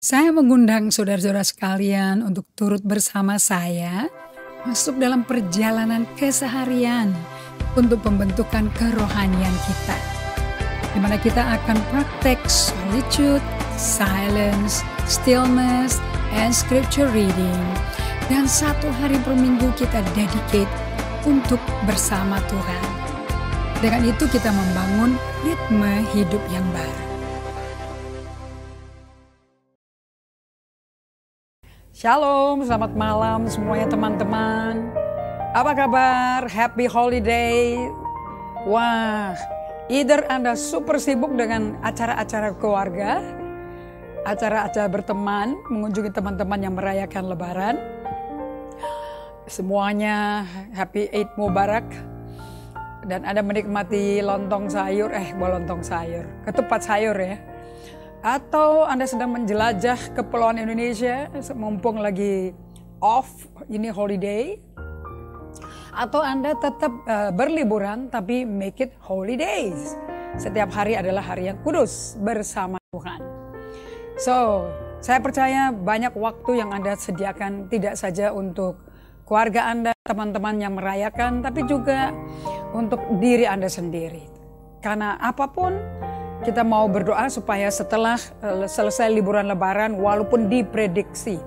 Saya mengundang saudara-saudara sekalian untuk turut bersama saya masuk dalam perjalanan keseharian untuk pembentukan kerohanian kita. Di mana kita akan praktek solitude, silence, stillness, and scripture reading. Dan satu hari per minggu kita dedicate untuk bersama Tuhan. Dengan itu kita membangun ritme hidup yang baru. Shalom, selamat malam semuanya teman-teman. Apa kabar? Happy holiday. Wah, either Anda super sibuk dengan acara-acara keluarga, acara-acara berteman, mengunjungi teman-teman yang merayakan Lebaran. Semuanya happy Eid Mubarak. Dan Anda menikmati lontong sayur, lontong sayur, ketupat sayur ya. Atau Anda sedang menjelajah kepulauan Indonesia, mumpung lagi off, ini holiday. Atau Anda tetap berliburan, tapi make it holidays. Setiap hari adalah hari yang kudus bersama Tuhan. So, saya percaya banyak waktu yang Anda sediakan tidak saja untuk keluarga Anda, teman-teman yang merayakan, tapi juga untuk diri Anda sendiri. Karena apapun, kita mau berdoa supaya setelah selesai liburan Lebaran, walaupun diprediksi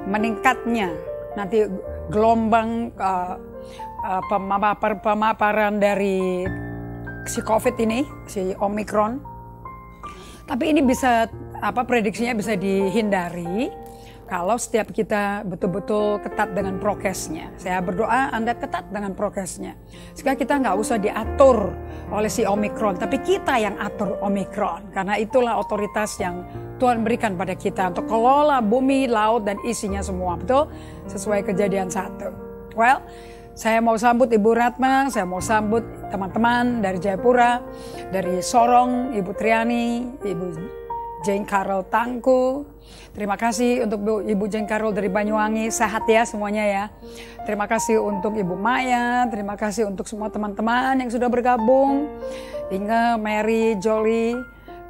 meningkatnya nanti gelombang pemaparan dari si COVID ini, si Omicron. Tapi ini bisa prediksinya bisa dihindari kalau setiap kita betul-betul ketat dengan prokesnya. Saya berdoa Anda ketat dengan prokesnya. Sehingga kita nggak usah diatur oleh si Omicron, tapi kita yang atur Omicron. Karena itulah otoritas yang Tuhan berikan pada kita untuk kelola bumi, laut, dan isinya semua. Betul? Sesuai Kejadian 1. Well, saya mau sambut Ibu Ratma, saya mau sambut teman-teman dari Jayapura, dari Sorong, Ibu Triani, Ibu Jane Carol Tangku. Terima kasih untuk Ibu Jane Carol dari Banyuwangi, sehat ya semuanya ya. Terima kasih untuk Ibu Maya, terima kasih untuk semua teman-teman yang sudah bergabung. Inge, Mary, Jolie,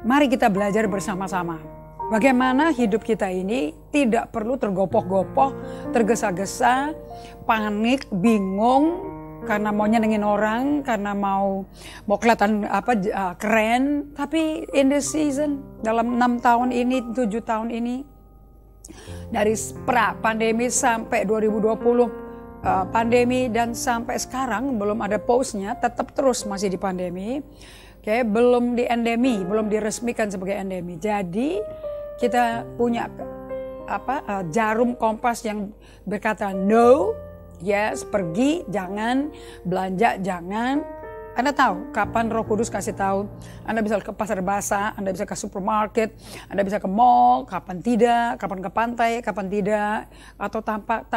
mari kita belajar bersama-sama. Bagaimana hidup kita ini tidak perlu tergopoh-gopoh, tergesa-gesa, panik, bingung, karena mau nyenengin orang, karena mau kelihatan keren. Tapi in the season, dalam 6 tahun ini, 7 tahun ini, dari pra-pandemi sampai 2020 pandemi dan sampai sekarang belum ada pause-nya, tetap terus masih di pandemi. Oke, belum di endemi, belum diresmikan sebagai endemi. Jadi kita punya jarum kompas yang berkata no. Yes, pergi, jangan, belanja, jangan. Anda tahu kapan Roh Kudus kasih tahu. Anda bisa ke pasar basah, Anda bisa ke supermarket, Anda bisa ke mall, kapan tidak, kapan ke pantai, kapan tidak, atau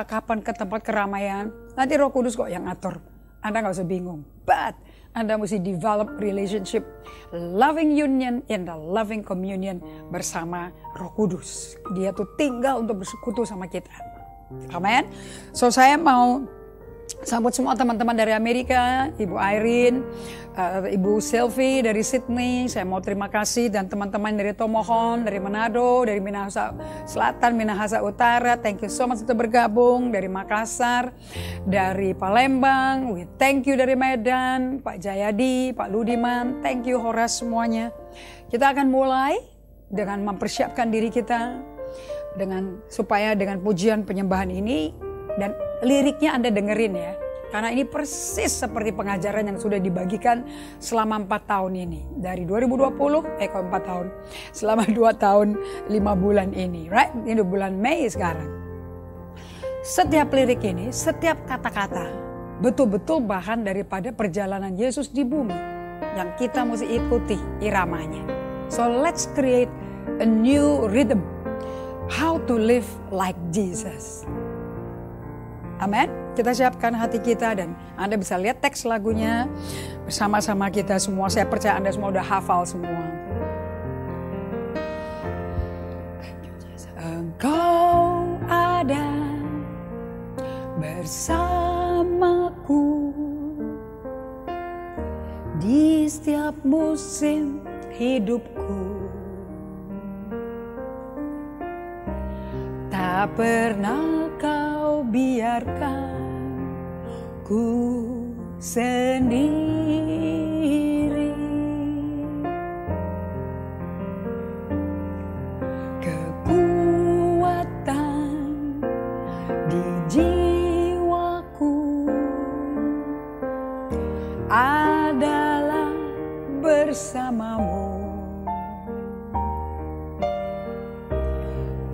kapan ke tempat keramaian. Nanti Roh Kudus kok yang atur. Anda nggak usah bingung. But Anda mesti develop relationship, loving union in the loving communion bersama Roh Kudus. Dia tuh tinggal untuk bersekutu sama kita. Amen. So saya mau sambut semua teman-teman dari Amerika, Ibu Irene, Ibu Sylvie dari Sydney. Saya mau terima kasih dan teman-teman dari Tomohon, dari Manado, dari Minahasa Selatan, Minahasa Utara. Thank you so much untuk bergabung. Dari Makassar, dari Palembang, thank you dari Medan, Pak Jayadi, Pak Ludiman, thank you Horas semuanya. Kita akan mulai dengan mempersiapkan diri kita. Supaya dengan pujian penyembahan ini dan liriknya Anda dengerin ya. Karena ini persis seperti pengajaran yang sudah dibagikan selama 4 tahun ini. Dari 2020, 4 tahun. Selama 2 tahun 5 bulan ini. Right? Ini bulan Mei sekarang. Setiap lirik ini, setiap kata-kata betul-betul bahan daripada perjalanan Yesus di bumi. Yang kita mesti ikuti iramanya. So let's create a new rhythm. How to live like Jesus. Amin. Kita siapkan hati kita dan Anda bisa lihat teks lagunya bersama-sama kita semua. Saya percaya Anda semua udah hafal semua. Engkau ada bersamaku di setiap musim hidupku. Tak pernah kau biarkan ku sendiri. Kekuatan di jiwaku adalah bersamamu.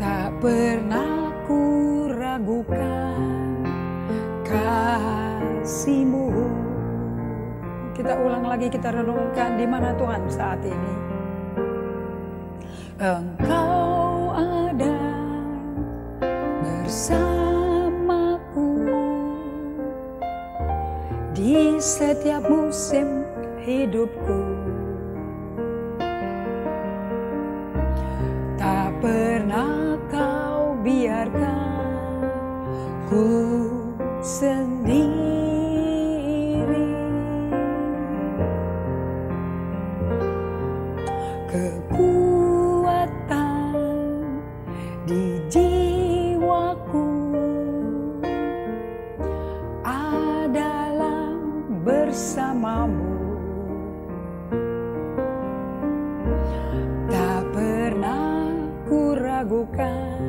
Tak pernah ku ragukan kasih-Mu. Kita ulang lagi, kita renungkan di mana Tuhan saat ini. Engkau ada bersamaku di setiap musim hidupku. Tak pernah kau biarkan ku sendiri. Kekuatan di jiwaku adalah bersamamu. Tak pernah ku ragukan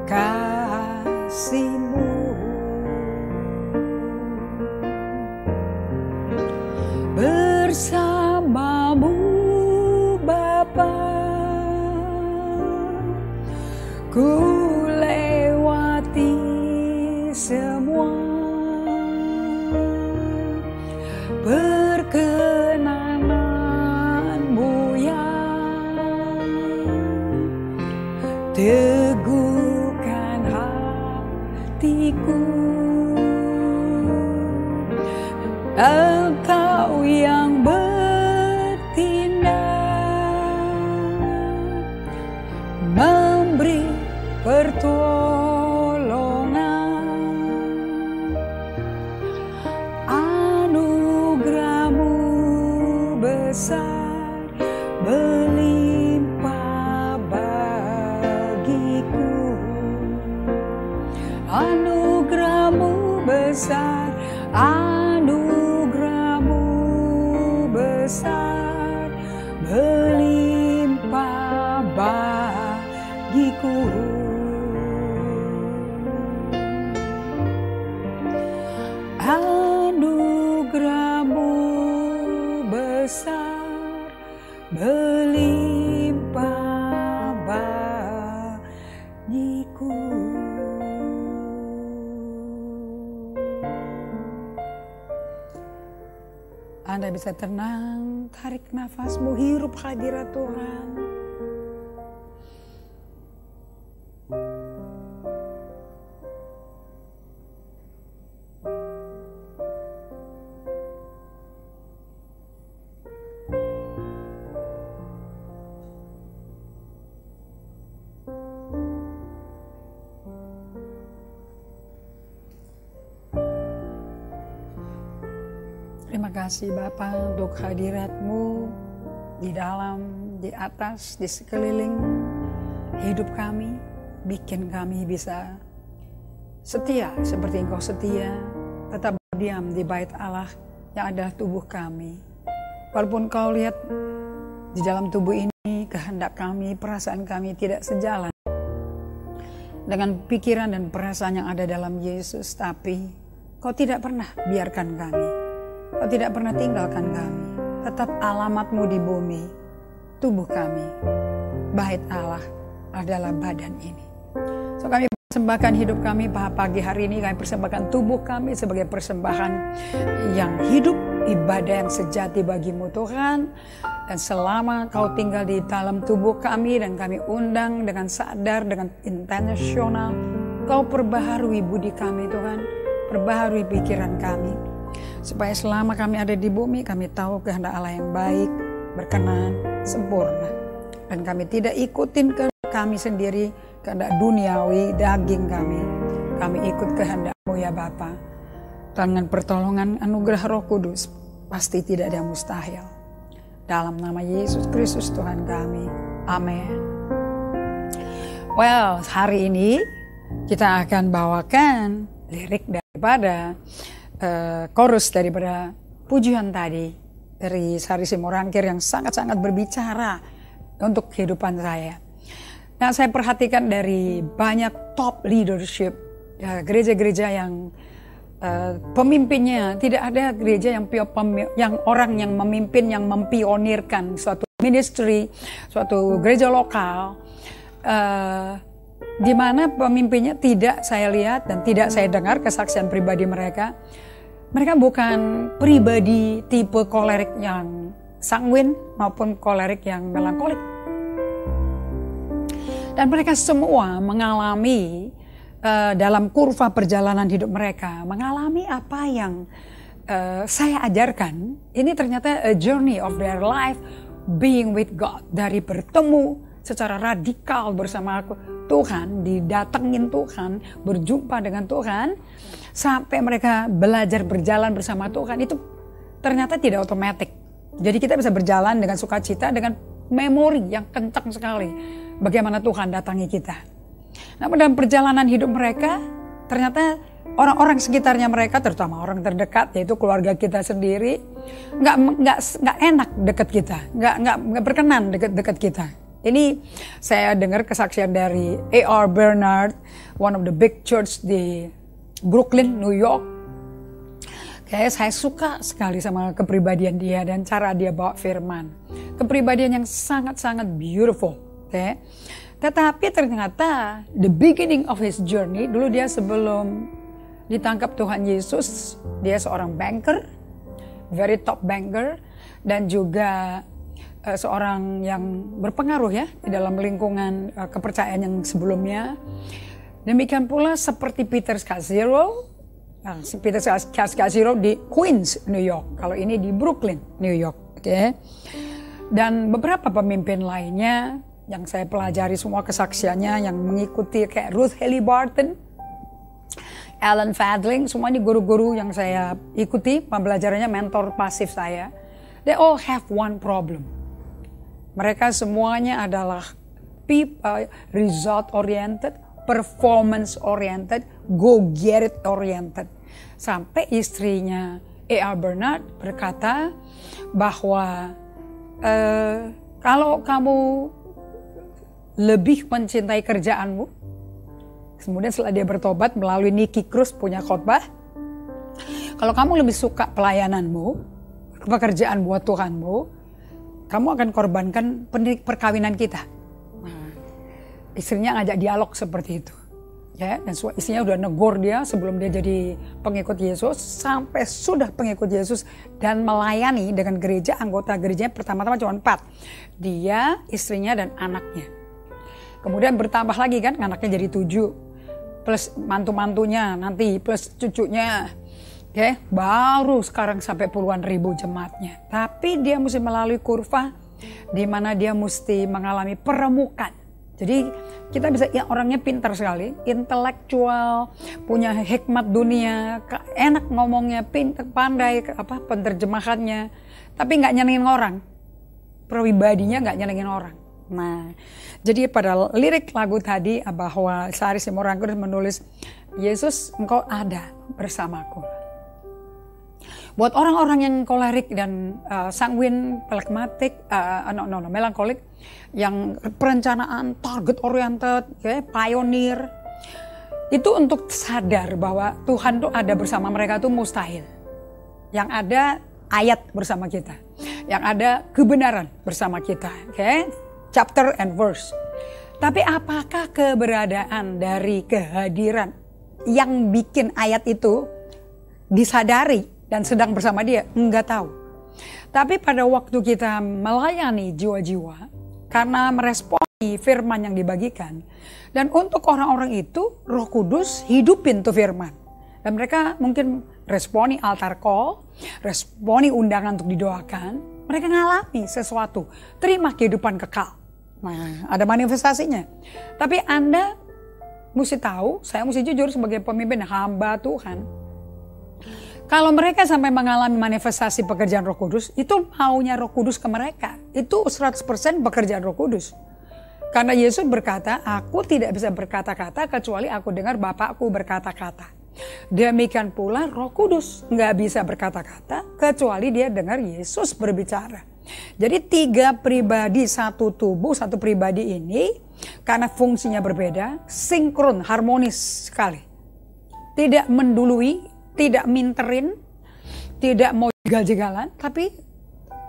kasih-Mu. Bersamamu Bapa, ku lewati semua. Perkenananmu yang teguhkan hatiku. Engkau yang bertindak, memberi pertolongan. Anugerah-Mu besar melimpah bagiku. Anugerah-Mu besar, anugerah-Mu besar melimpah bagiku. Anugerah-Mu besar melimpah bagiku. Anda bisa tenang, tarik nafasmu, hirup hadirat Tuhan. Terima kasih Bapa untuk hadirat-Mu di dalam, di atas, di sekeliling hidup kami. Bikin kami bisa setia seperti Engkau setia, tetap berdiam di bait Allah yang adalah tubuh kami. Walaupun Kau lihat di dalam tubuh ini kehendak kami, perasaan kami tidak sejalan dengan pikiran dan perasaan yang ada dalam Yesus, tapi Kau tidak pernah biarkan kami. Kau tidak pernah tinggalkan kami. Tetap alamat-Mu di bumi, tubuh kami. Bait Allah adalah badan ini. So kami persembahkan hidup kami pagi hari ini. Kami persembahkan tubuh kami sebagai persembahan yang hidup, ibadah yang sejati bagi-Mu Tuhan. Dan selama Kau tinggal di dalam tubuh kami dan kami undang dengan sadar, dengan intensional, Kau perbaharui budi kami Tuhan. Perbaharui pikiran kami. Supaya selama kami ada di bumi, kami tahu kehendak Allah yang baik, berkenan, sempurna. Dan kami tidak ikutin kehendak kami sendiri, kehendak duniawi, daging kami. Kami ikut kehendak-Mu ya Bapa. Dengan pertolongan anugerah Roh Kudus, pasti tidak ada yang mustahil. Dalam nama Yesus Kristus Tuhan kami. Amin. Well, hari ini kita akan bawakan lirik daripada chorus daripada pujian tadi dari Sari Simorangkir yang sangat-sangat berbicara untuk kehidupan saya. Nah, saya perhatikan dari banyak top leadership gereja-gereja yang pemimpinnya, tidak ada gereja yang orang yang memimpin, yang mempionirkan suatu ministry, suatu gereja lokal, di mana pemimpinnya tidak saya lihat dan tidak saya dengar kesaksian pribadi mereka. Mereka bukan pribadi tipe kolerik yang sanguin maupun kolerik yang melankolik. Dan mereka semua mengalami dalam kurva perjalanan hidup mereka, mengalami apa yang saya ajarkan. Ini ternyata a journey of their life being with God, dari bertemu secara radikal bersama Tuhan, didatengin Tuhan, berjumpa dengan Tuhan, sampai mereka belajar berjalan bersama Tuhan. Itu ternyata tidak otomatis. Jadi kita bisa berjalan dengan sukacita, dengan memori yang kencang sekali bagaimana Tuhan datangi kita. Namun dalam perjalanan hidup mereka, ternyata orang-orang sekitarnya mereka, terutama orang terdekat, yaitu keluarga kita sendiri, nggak enak dekat kita, nggak berkenan dekat kita. Ini saya dengar kesaksian dari A.R. Bernard, one of the big church di Brooklyn, New York. Kayak saya suka sekali sama kepribadian dia dan cara dia bawa firman. Kepribadian yang sangat-sangat beautiful. Okay? Tetapi ternyata the beginning of his journey, dulu dia sebelum ditangkap Tuhan Yesus, dia seorang banker, very top banker, dan juga seorang yang berpengaruh ya di dalam lingkungan kepercayaan yang sebelumnya. Demikian pula seperti Peter Scazzero, Peter Scazzero di Queens, New York. Kalau ini di Brooklyn, New York. Okay? Dan beberapa pemimpin lainnya yang saya pelajari semua kesaksiannya yang mengikuti kayak Ruth Haley Barton, Alan Fadling, semua ini guru-guru yang saya ikuti, pembelajarannya mentor pasif saya. They all have one problem. Mereka semuanya adalah result oriented, performance oriented, go get it oriented. Sampai istrinya A.R. Bernard berkata bahwa kalau kamu lebih mencintai kerjaanmu, kemudian setelah dia bertobat melalui Nicky Cruz punya khotbah, kalau kamu lebih suka pelayananmu, pekerjaan buat Tuhanmu, kamu akan korbankan perkawinan kita. Nah, istrinya ngajak dialog seperti itu. Ya, dan istrinya udah negor dia sebelum dia jadi pengikut Yesus, sampai sudah pengikut Yesus dan melayani dengan gereja, anggota gerejanya pertama-tama cuma 4. Dia, istrinya, dan anaknya. Kemudian bertambah lagi kan, anaknya jadi 7. Plus mantu-mantunya nanti, plus cucunya. Okay, baru sekarang sampai puluhan ribu jemaatnya. Tapi dia mesti melalui kurva di mana dia mesti mengalami peremukan. Jadi kita bisa, ya orangnya pintar sekali, intelektual, punya hikmat dunia, enak ngomongnya, pintar, pandai, penerjemahannya, tapi nggak nyenengin orang. Pribadinya nggak nyenengin orang. Nah, jadi pada lirik lagu tadi bahwa Sari Simorangkir menulis, Yesus engkau ada bersamaku. Buat orang-orang yang kolerik dan sanguin, phlegmatic, melankolik, yang perencanaan, target oriented, okay, pioneer, itu untuk sadar bahwa Tuhan tuh ada bersama mereka tuh mustahil. Yang ada ayat bersama kita, yang ada kebenaran bersama kita, okay? Chapter and verse. Tapi apakah keberadaan dari kehadiran yang bikin ayat itu disadari dan sedang bersama dia? Enggak tahu. Tapi pada waktu kita melayani jiwa-jiwa, karena meresponi firman yang dibagikan, dan untuk orang-orang itu Roh Kudus hidupin tuh firman. Dan mereka mungkin responi altar call, responi undangan untuk didoakan, mereka ngalami sesuatu, terima kehidupan kekal. Nah, ada manifestasinya. Tapi Anda mesti tahu, saya mesti jujur sebagai pemimpin hamba Tuhan, kalau mereka sampai mengalami manifestasi pekerjaan Roh Kudus, itu maunya Roh Kudus ke mereka. Itu 100% pekerjaan Roh Kudus. Karena Yesus berkata, aku tidak bisa berkata-kata kecuali aku dengar Bapakku berkata-kata. Demikian pula Roh Kudus nggak bisa berkata-kata kecuali dia dengar Yesus berbicara. Jadi 3 pribadi satu tubuh, satu pribadi ini karena fungsinya berbeda, sinkron, harmonis sekali. Tidak mendului, tidak minterin, tidak mau jegal-jegalan, tapi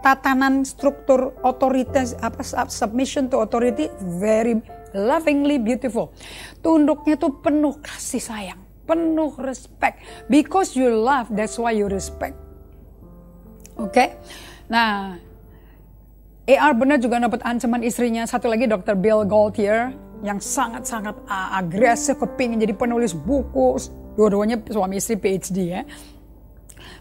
tatanan struktur otoritas, submission to authority, very lovingly beautiful. Tunduknya tuh penuh kasih sayang, penuh respect. Because you love, that's why you respect. Oke, nah A.R. Bernard juga dapat ancaman istrinya. Satu lagi Dr. Bill Gaultier yang sangat-sangat agresif, kepingin jadi penulis buku. Dua-duanya suami istri PhD ya.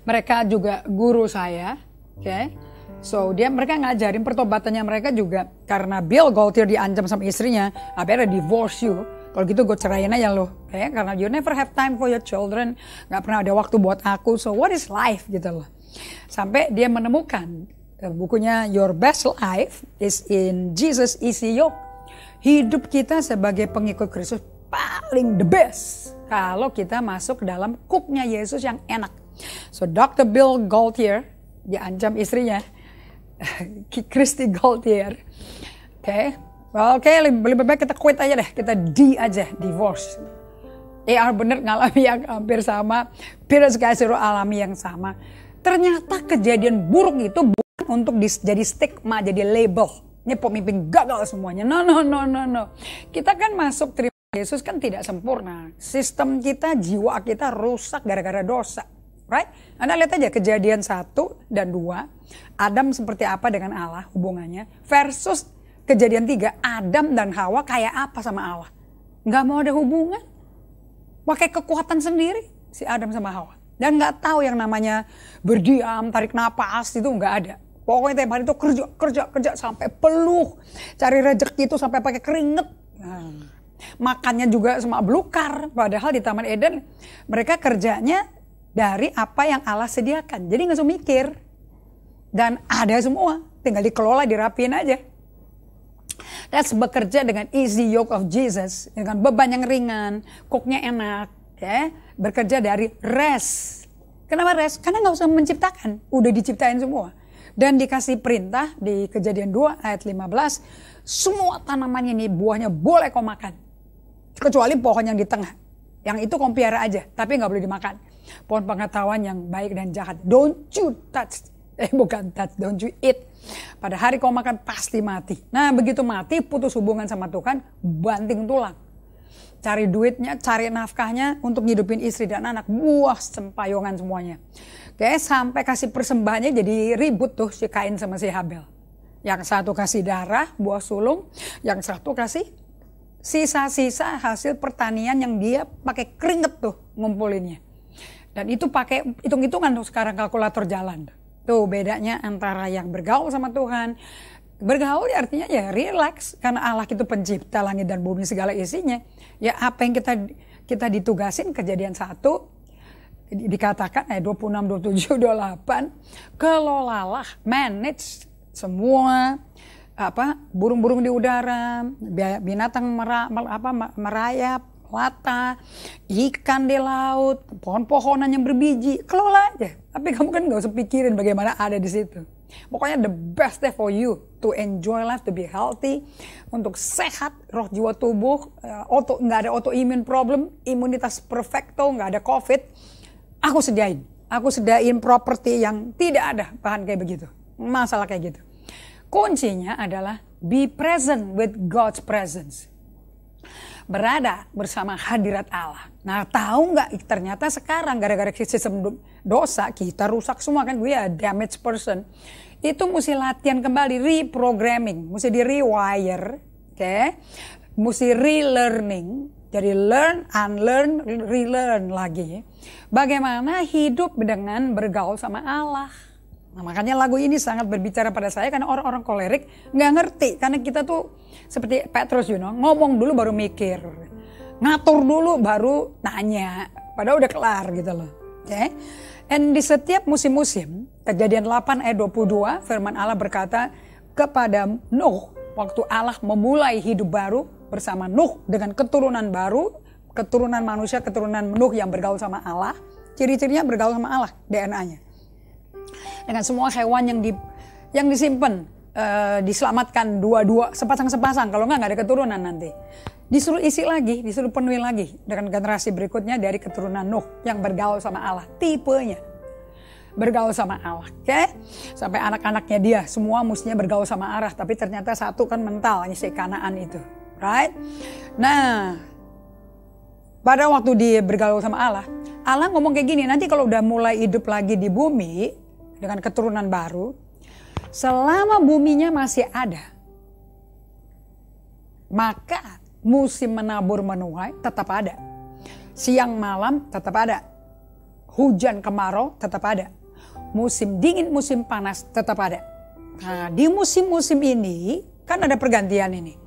Mereka juga guru saya, oke. So mereka ngajarin pertobatannya mereka juga karena Bill Gaultier diancam sama istrinya, I better divorce you. Kalau gitu gue ceraiin aja lo, okay? Karena you never have time for your children, nggak pernah ada waktu buat aku. So what is life gitu loh. Sampai dia menemukan bukunya Your Best Life is in Jesus Easy Yoke. Hidup kita sebagai pengikut Kristus paling the best kalau kita masuk dalam cooknya Yesus yang enak. So Dr. Bill Gaultier diancam istrinya. Christy Gaultier. Oke, lebih baik kita quit aja deh, kita divorce. A.R. Bernard ngalami yang hampir sama, Peter Scazzero alami yang sama. Ternyata kejadian buruk itu bukan untuk jadi stigma, jadi label. Ini pemimpin gagal semuanya. No. Kita kan masuk terima Yesus kan tidak sempurna. Sistem kita, jiwa kita rusak gara-gara dosa. Right? Anda lihat aja kejadian 1 dan 2. Adam seperti apa dengan Allah hubungannya. Versus kejadian 3. Adam dan Hawa kayak apa sama Allah. Nggak mau ada hubungan. Pakai kekuatan sendiri si Adam sama Hawa. Dan nggak tahu yang namanya berdiam, tarik napas itu nggak ada. Pokoknya tiap hari itu kerja sampai peluh. Cari rezeki itu sampai pakai keringet. Makannya juga sama belukar. Padahal di Taman Eden mereka kerjanya dari apa yang Allah sediakan. Jadi nggak usah mikir. Dan ada semua. Tinggal dikelola, dirapin aja. That's bekerja dengan easy yoke of Jesus. Dengan beban yang ringan. Cooknya enak. Okay? Bekerja dari rest. Kenapa rest? Karena nggak usah menciptakan. Udah diciptain semua. Dan dikasih perintah di Kejadian 2 ayat 15. Semua tanaman ini buahnya boleh kau makan. Kecuali pohon yang di tengah. Yang itu kau piara aja. Tapi nggak boleh dimakan. Pohon pengetahuan yang baik dan jahat. Don't you touch. Bukan touch, don't you eat. Pada hari kau makan pasti mati. Nah begitu mati putus hubungan sama Tuhan. Banting tulang. Cari duitnya, cari nafkahnya untuk ngidupin istri dan anak. Buah sempayongan semuanya. Oke, sampai kasih persembahannya jadi ribut tuh si Kain sama si Habel. Yang satu kasih darah, buah sulung. Yang satu kasih sisa-sisa hasil pertanian yang dia pakai keringet tuh ngumpulinnya. Dan itu pakai hitung-hitungan tuh sekarang kalkulator jalan. Tuh bedanya antara yang bergaul sama Tuhan. Bergaul artinya ya relax. Karena Allah itu pencipta langit dan bumi segala isinya. Ya apa yang kita ditugasin Kejadian 1. Dikatakan 26, 27, 28. Kelolalah, manage semua. Burung-burung di udara. Binatang merayap. Lata, ikan di laut, pohon-pohonan yang berbiji, kelola aja. Tapi kamu kan nggak usah pikirin bagaimana ada di situ. Pokoknya the best day for you to enjoy life, to be healthy, untuk sehat, roh jiwa tubuh, nggak ada autoimmune problem, imunitas perfecto, nggak ada COVID. Aku sediain properti yang tidak ada bahan kayak begitu, masalah kayak gitu. Kuncinya adalah be present with God's presence. Berada bersama hadirat Allah. Nah tahu nggak ternyata sekarang gara-gara sistem dosa kita rusak semua kan. We are damaged person. Itu mesti latihan kembali, reprogramming. Mesti di rewire. Okay? Mesti relearning. Jadi learn, unlearn, relearn lagi. Bagaimana hidup dengan bergaul sama Allah. Nah, makanya lagu ini sangat berbicara pada saya karena orang-orang kolerik nggak ngerti. Karena kita tuh seperti Petrus, ngomong dulu baru mikir. Ngatur dulu baru nanya. Padahal udah kelar gitu loh. Okay? And di setiap musim-musim, Kejadian 8 ayat 22, firman Allah berkata kepada Nuh, waktu Allah memulai hidup baru bersama Nuh dengan keturunan baru, keturunan manusia, keturunan Nuh yang bergaul sama Allah. Ciri-cirinya bergaul sama Allah, DNA-nya. Dengan semua hewan yang disimpan, diselamatkan dua-dua, sepasang-sepasang. Kalau nggak ada keturunan nanti. Disuruh isi lagi, disuruh penuhi lagi dengan generasi berikutnya dari keturunan Nuh yang bergaul sama Allah. Tipenya bergaul sama Allah, oke? Sampai anak-anaknya dia semua mestinya bergaul sama Allah, tapi ternyata satu kan mental, si Kanaan itu, right? Nah, pada waktu dia bergaul sama Allah, Allah ngomong kayak gini, nanti kalau udah mulai hidup lagi di bumi dengan keturunan baru, selama buminya masih ada, maka musim menabur menuai tetap ada. Siang malam tetap ada. Hujan kemarau tetap ada. Musim dingin, musim panas tetap ada. Nah, di musim-musim ini kan ada pergantian ini.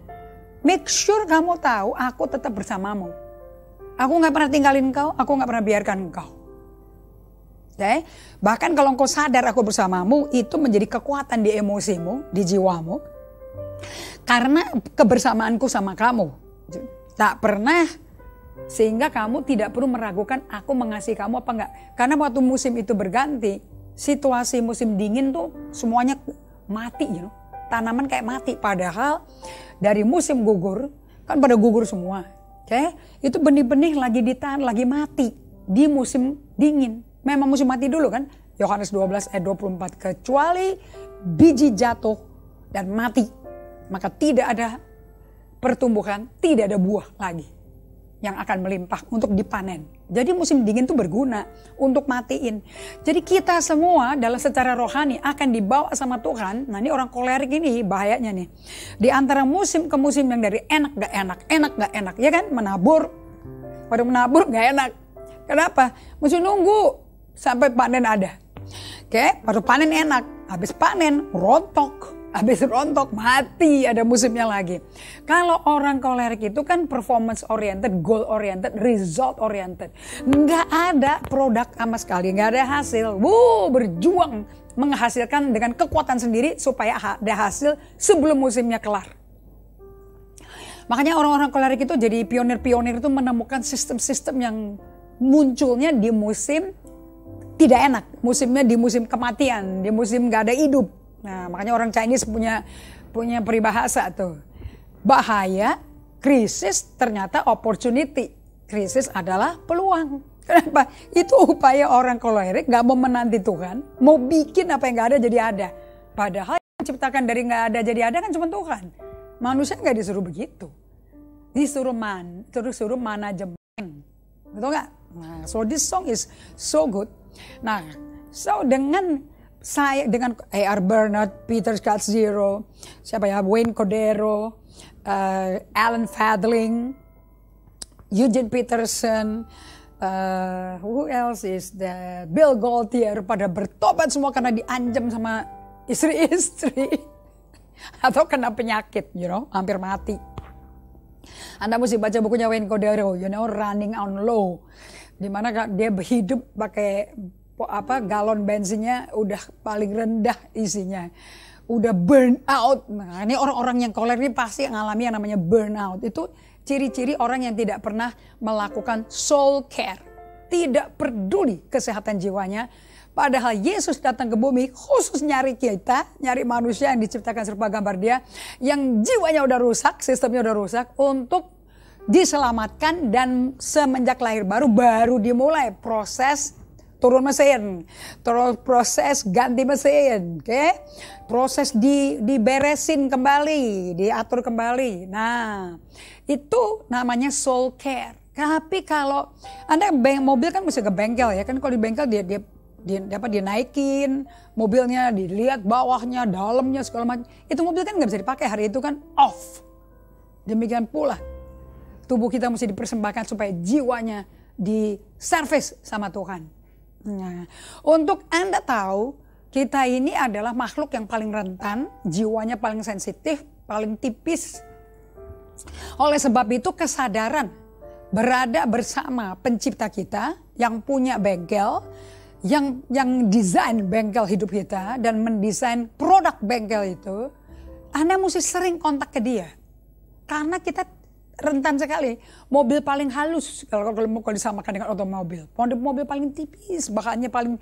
Make sure kamu tahu aku tetap bersamamu. Aku gak pernah tinggalin kau, aku gak pernah biarkan kau. Okay? Bahkan kalau engkau sadar aku bersamamu, itu menjadi kekuatan di emosimu, di jiwamu. Karena kebersamaanku sama kamu. Tak pernah, sehingga kamu tidak perlu meragukan aku mengasihi kamu apa enggak. Karena waktu musim itu berganti, situasi musim dingin tuh semuanya mati, tanaman kayak mati. Padahal dari musim gugur, kan pada gugur semua. Okay? Itu benih-benih lagi ditahan, lagi mati di musim dingin. Memang musim mati dulu kan, Yohanes 12 ayat 24. Kecuali biji jatuh dan mati, maka tidak ada pertumbuhan, tidak ada buah lagi yang akan melimpah untuk dipanen. Jadi musim dingin itu berguna untuk matiin. Jadi kita semua dalam secara rohani akan dibawa sama Tuhan. Nah, ini orang kolerik ini bahayanya nih. Di antara musim ke musim yang dari enak gak enak, enak gak enak, ya kan? Menabur, pada menabur gak enak. Kenapa? Mesti nunggu sampai panen ada. Oke, baru panen enak. Habis panen rontok. Habis rontok mati, ada musimnya lagi. Kalau orang kolerik itu kan performance oriented, goal oriented, result oriented. Nggak ada produk sama sekali, nggak ada hasil. Berjuang menghasilkan dengan kekuatan sendiri supaya ada hasil sebelum musimnya kelar. Makanya orang-orang kolerik itu jadi pionir-pionir itu menemukan sistem-sistem yang munculnya di musim tidak enak. Musimnya di musim kematian, di musim nggak ada hidup. Nah, makanya orang Chinese punya peribahasa tuh. Bahaya, krisis ternyata opportunity. Krisis adalah peluang. Kenapa? Itu upaya orang kolerik gak mau menanti Tuhan. Mau bikin apa yang gak ada jadi ada. Padahal yang menciptakan dari gak ada jadi ada kan cuma Tuhan. Manusia gak disuruh begitu. Disuruh manajemen. Betul gak? Nah, so this song is so good. Nah, so dengan A.R. Bernard, Peter Scott Zero, siapa ya, Wayne Cordero, Alan Fadling, Eugene Peterson, who else is the Bill Gaultier, pada bertobat semua karena diancam sama istri-istri atau kena penyakit, hampir mati. Anda mesti baca bukunya Wayne Cordero, Running on Low, di mana dia hidup pakai galon bensinnya udah paling rendah isinya, udah burn out. Nah, ini orang-orang yang kolerik ini pasti ngalami yang namanya burn out. Itu ciri-ciri orang yang tidak pernah melakukan soul care, tidak peduli kesehatan jiwanya. Padahal Yesus datang ke bumi khusus nyari kita, nyari manusia yang diciptakan serupa gambar dia, yang jiwanya udah rusak, sistemnya udah rusak, untuk diselamatkan. Dan semenjak lahir baru dimulai proses turun mesin, terus proses ganti mesin, proses diberesin kembali, diatur kembali. Nah, itu namanya soul care. Tapi kalau Anda mobil kan mesti ke bengkel ya kan, kalau di bengkel dia naikin mobilnya, dilihat bawahnya, dalamnya segala macam. Itu mobil kan nggak bisa dipakai hari itu kan, off. Demikian pula tubuh kita mesti dipersembahkan supaya jiwanya diservis sama Tuhan. Nah, untuk Anda tahu, kita ini adalah makhluk yang paling rentan, jiwanya paling sensitif, paling tipis. Oleh sebab itu kesadaran berada bersama pencipta kita yang punya bengkel, yang desain bengkel hidup kita dan mendesain produk bengkel Anda mesti sering kontak ke dia. Karena kita rentan sekali. Mobil paling halus kalau disamakan dengan otomobil. Mobil paling tipis, bahannya paling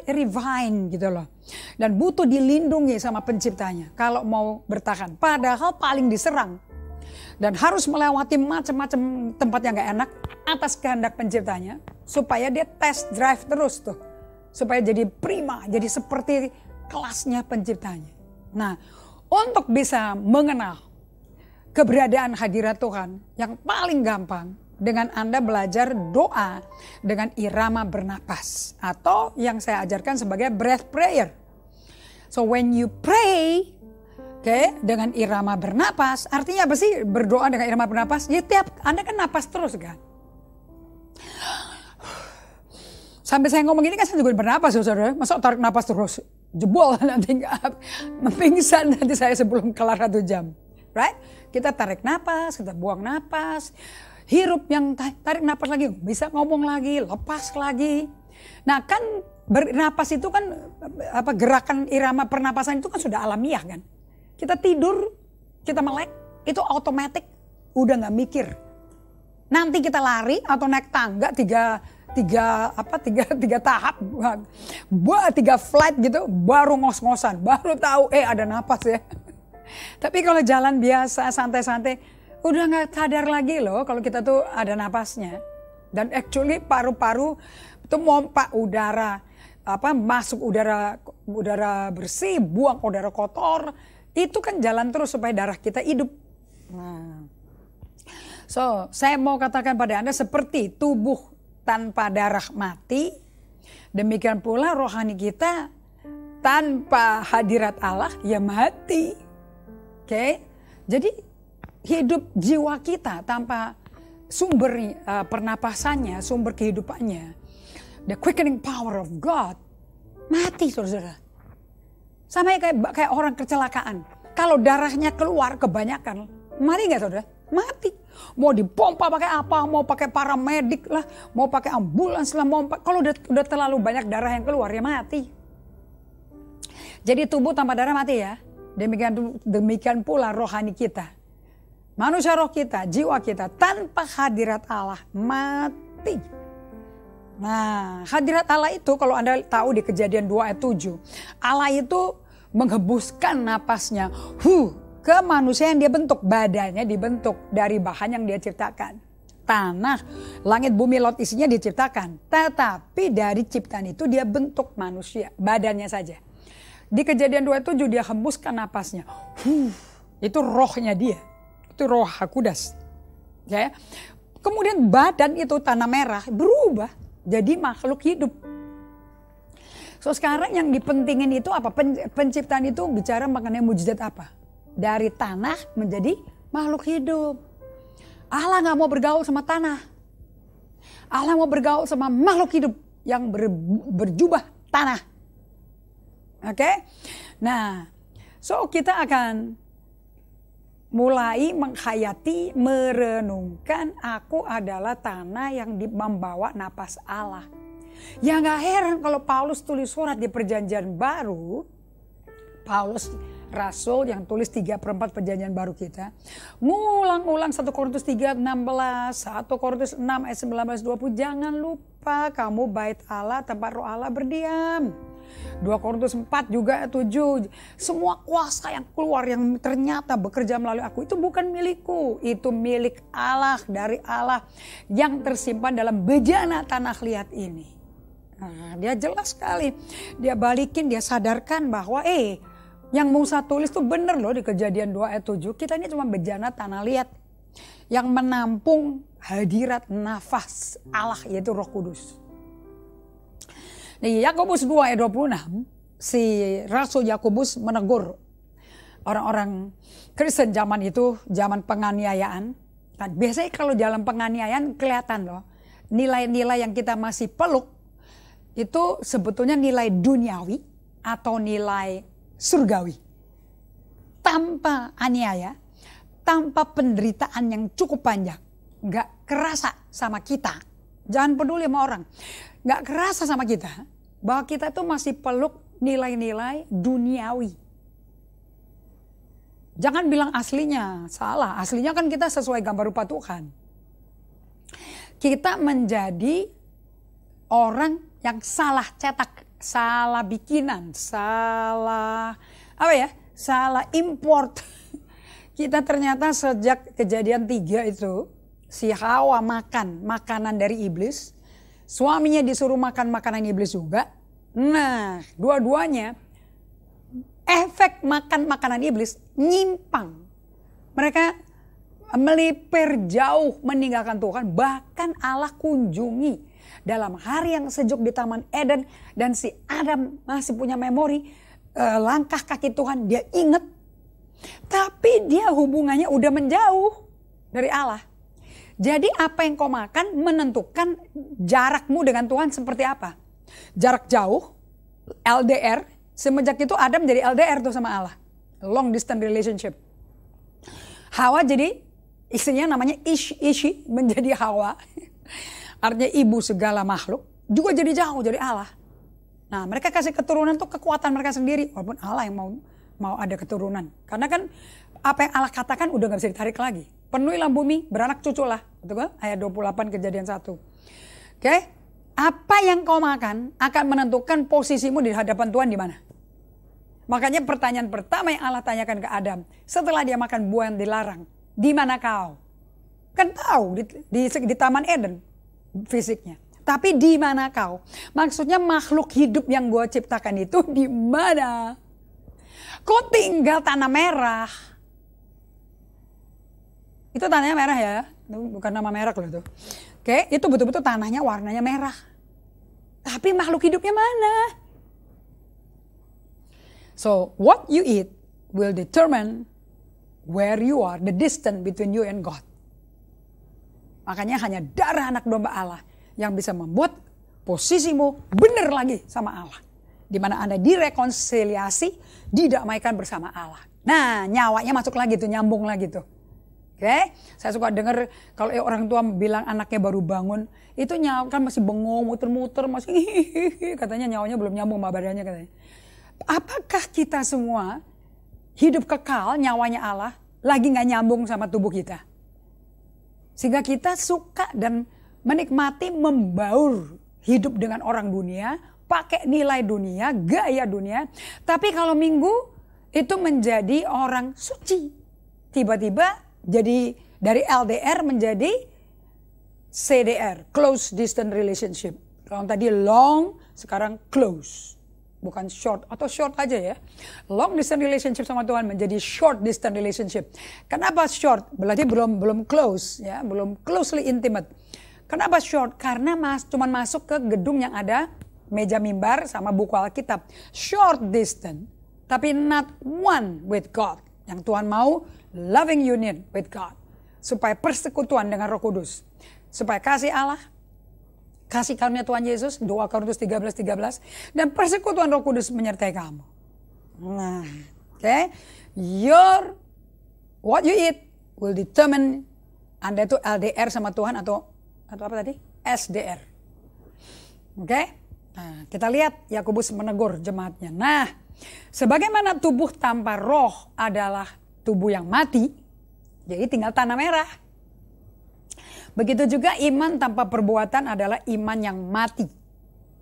refine gitu loh. Dan butuh dilindungi sama penciptanya kalau mau bertahan. Padahal paling diserang. Dan harus melewati macam-macam tempat yang gak enak atas kehendak penciptanya. Supaya dia test drive terus tuh. Supaya jadi prima, jadi seperti kelasnya penciptanya. Nah, untuk bisa mengenal keberadaan hadirat Tuhan yang paling gampang dengan Anda belajar doa dengan irama bernapas. Atau yang saya ajarkan sebagai breath prayer. So when you pray, dengan irama bernapas, artinya apa sih berdoa dengan irama bernapas? Ya tiap Anda kan napas terus kan. Sampai saya ngomong ini kan saya juga bernapas saudara. Masa tarik napas terus? Jebol nanti pingsan nanti saya sebelum kelar 1 jam. Right? Kita tarik napas, kita buang napas. Hirup yang tarik napas lagi, bisa ngomong lagi, lepas lagi. Nah kan bernapas itu kan gerakan irama pernapasan itu kan sudah alamiah kan. Kita tidur, kita melek, itu otomatis udah nggak mikir. Nanti kita lari atau naik tangga tiga tahap, 3 flight gitu, baru ngos-ngosan, baru tahu ada napas ya. Tapi kalau jalan biasa, santai-santai, udah nggak sadar lagi loh kalau kita tuh ada napasnya. Dan actually paru-paru itu mompa udara, masuk udara bersih, buang udara kotor. Itu kan jalan terus supaya darah kita hidup. Nah. So, saya mau katakan pada Anda seperti tubuh tanpa darah mati, demikian pula rohani kita tanpa hadirat Allah ya mati. Jadi hidup jiwa kita tanpa sumber pernapasannya, sumber kehidupannya, the quickening power of God, mati saudara. Sama kayak orang kecelakaan. Kalau darahnya keluar kebanyakan, mati nggak saudara? Mati. Mau dipompa pakai apa? Mau pakai paramedik lah, mau pakai ambulans lah, kalau udah terlalu banyak darah yang keluar ya mati. Jadi tubuh tanpa darah mati ya. Demikian pula rohani kita. Manusia roh kita, jiwa kita tanpa hadirat Allah mati. Nah, hadirat Allah itu kalau Anda tahu di Kejadian 2 ayat 7. Allah itu menghembuskan napasnya ke manusia yang dia bentuk. Badannya dibentuk dari bahan yang dia ciptakan. Tanah, langit, bumi, laut isinya diciptakan. Tetapi dari ciptaan itu dia bentuk manusia, badannya saja. Di Kejadian 2 ayat 7 dia hembuskan napasnya. Itu rohnya dia. Itu roh Hakudas. Ya. Kemudian badan itu tanah merah berubah jadi makhluk hidup. So sekarang yang dipentingin itu apa? Penciptaan itu bicara mengenai mujizat apa? Dari tanah menjadi makhluk hidup. Allah gak mau bergaul sama tanah. Allah mau bergaul sama makhluk hidup yang berjubah tanah. Oke? Nah, so kita akan mulai menghayati, merenungkan aku adalah tanah yang membawa napas Allah. Ya gak heran kalau Paulus tulis surat di Perjanjian Baru, Paulus Rasul yang tulis 3/4 Perjanjian Baru kita, ngulang-ulang 1 Korintus 3:16, 1 Korintus 6 ayat 19-20, jangan lupa kamu bait Allah, tempat roh Allah berdiam. 2 Korintus 4 juga 7, semua kuasa yang keluar yang ternyata bekerja melalui aku itu bukan milikku, itu milik Allah, dari Allah yang tersimpan dalam bejana tanah liat ini. Nah, dia jelas sekali, dia balikin, dia sadarkan bahwa yang Musa tulis tuh bener loh di Kejadian 2 ayat 7, kita ini cuma bejana tanah liat yang menampung hadirat nafas Allah yaitu Roh Kudus. Di Yakobus 2 ayat 26, si Rasul Yakobus menegur orang-orang Kristen zaman itu, zaman penganiayaan. Nah, biasanya kalau dalam penganiayaan kelihatan loh, nilai-nilai yang kita masih peluk itu sebetulnya nilai duniawi atau nilai surgawi. Tanpa aniaya, tanpa penderitaan yang cukup panjang, gak kerasa sama kita. Jangan peduli sama orang. Gak kerasa sama kita bahwa kita tuh masih peluk nilai-nilai duniawi. Jangan bilang aslinya, salah. Aslinya kan kita sesuai gambar rupa Tuhan. Kita menjadi orang yang salah cetak, salah bikinan, salah salah import. Kita ternyata sejak kejadian 3 itu, si Hawa makan makanan dari iblis, suaminya disuruh makan makanan iblis juga. Nah, dua-duanya efek makan makanan iblis nyimpang. Mereka melipir jauh meninggalkan Tuhan, bahkan Allah kunjungi dalam hari yang sejuk di Taman Eden, dan si Adam masih punya memori langkah kaki Tuhan, dia ingat, tapi dia hubungannya udah menjauh dari Allah. Jadi apa yang kau makan menentukan jarakmu dengan Tuhan seperti apa. Jarak jauh, LDR, semenjak itu Adam jadi LDR tuh sama Allah. Long distance relationship. Hawa jadi, istrinya namanya Ishi menjadi Hawa. Artinya ibu segala makhluk. Juga jadi jauh dari Allah. Nah, mereka kasih keturunan tuh kekuatan mereka sendiri. Walaupun Allah yang mau ada keturunan. Karena kan apa yang Allah katakan udah gak bisa ditarik lagi. Penuhilah bumi, beranak cuculah. Betul kan? Ayat 28 kejadian 1. Oke? Apa yang kau makan akan menentukan posisimu di hadapan Tuhan di mana. Makanya pertanyaan pertama yang Allah tanyakan ke Adam setelah dia makan buah yang dilarang, di mana kau? Kan tahu di Taman Eden fisiknya. Tapi di mana kau? Maksudnya makhluk hidup yang gue ciptakan itu di mana? Kau tinggal tanah merah. Itu tanahnya merah ya, bukan nama merek loh itu. Oke, itu betul-betul tanahnya warnanya merah. Tapi makhluk hidupnya mana? So, what you eat will determine where you are, the distance between you and God. Makanya hanya darah anak domba Allah yang bisa membuat posisimu benar lagi sama Allah. Di mana Anda direkonsiliasi, didamaikan bersama Allah. Nah, nyawanya masuk lagi tuh, nyambung lagi tuh. Oke, saya suka dengar kalau orang tua bilang anaknya baru bangun, itu nyawa kan masih bengong, muter-muter, masih katanya nyawanya belum nyambung sama badannya katanya. Apakah kita semua hidup kekal nyawanya Allah lagi gak nyambung sama tubuh kita? Sehingga kita suka dan menikmati membaur hidup dengan orang dunia, pakai nilai dunia, gaya dunia. Tapi kalau minggu itu menjadi orang suci. Tiba-tiba jadi dari LDR menjadi CDR, close distance relationship. Kalau tadi long, sekarang close. Bukan short atau short aja ya. Long distance relationship sama Tuhan menjadi short distance relationship. Kenapa short? Berarti belum close ya, belum closely intimate. Kenapa short? Karena cuman masuk ke gedung yang ada meja mimbar sama buku Alkitab. Short distance, tapi not one with God. Yang Tuhan mau loving union with God. Supaya persekutuan dengan Roh Kudus. Supaya kasih Allah, kasih karunia Tuhan Yesus, 2 Korintus 13:13, dan persekutuan Roh Kudus menyertai kamu. Nah, oke. What you eat will determine Anda itu LDR sama Tuhan atau apa tadi? SDR. Oke? Nah, kita lihat Yakobus menegur jemaatnya. Nah, sebagaimana tubuh tanpa roh adalah tubuh yang mati, jadi tinggal tanah merah. Begitu juga iman tanpa perbuatan adalah iman yang mati.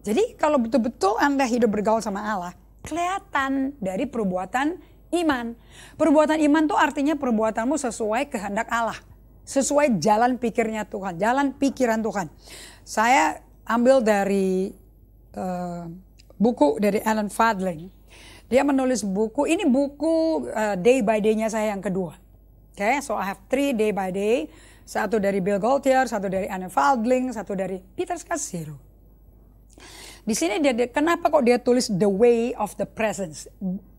Jadi kalau betul-betul Anda hidup bergaul sama Allah, kelihatan dari perbuatan iman. Perbuatan iman itu artinya perbuatanmu sesuai kehendak Allah. Sesuai jalan pikirnya Tuhan, jalan pikiran Tuhan. Saya ambil dari buku dari Alan Fadling. Dia menulis buku, ini buku day by day-nya saya yang kedua. Okay, so I have 3 day by day. Satu dari Bill Gaultier, satu dari Alan Fadling, satu dari Peter Scazzero. Di sini kenapa kok dia tulis the way of the presence,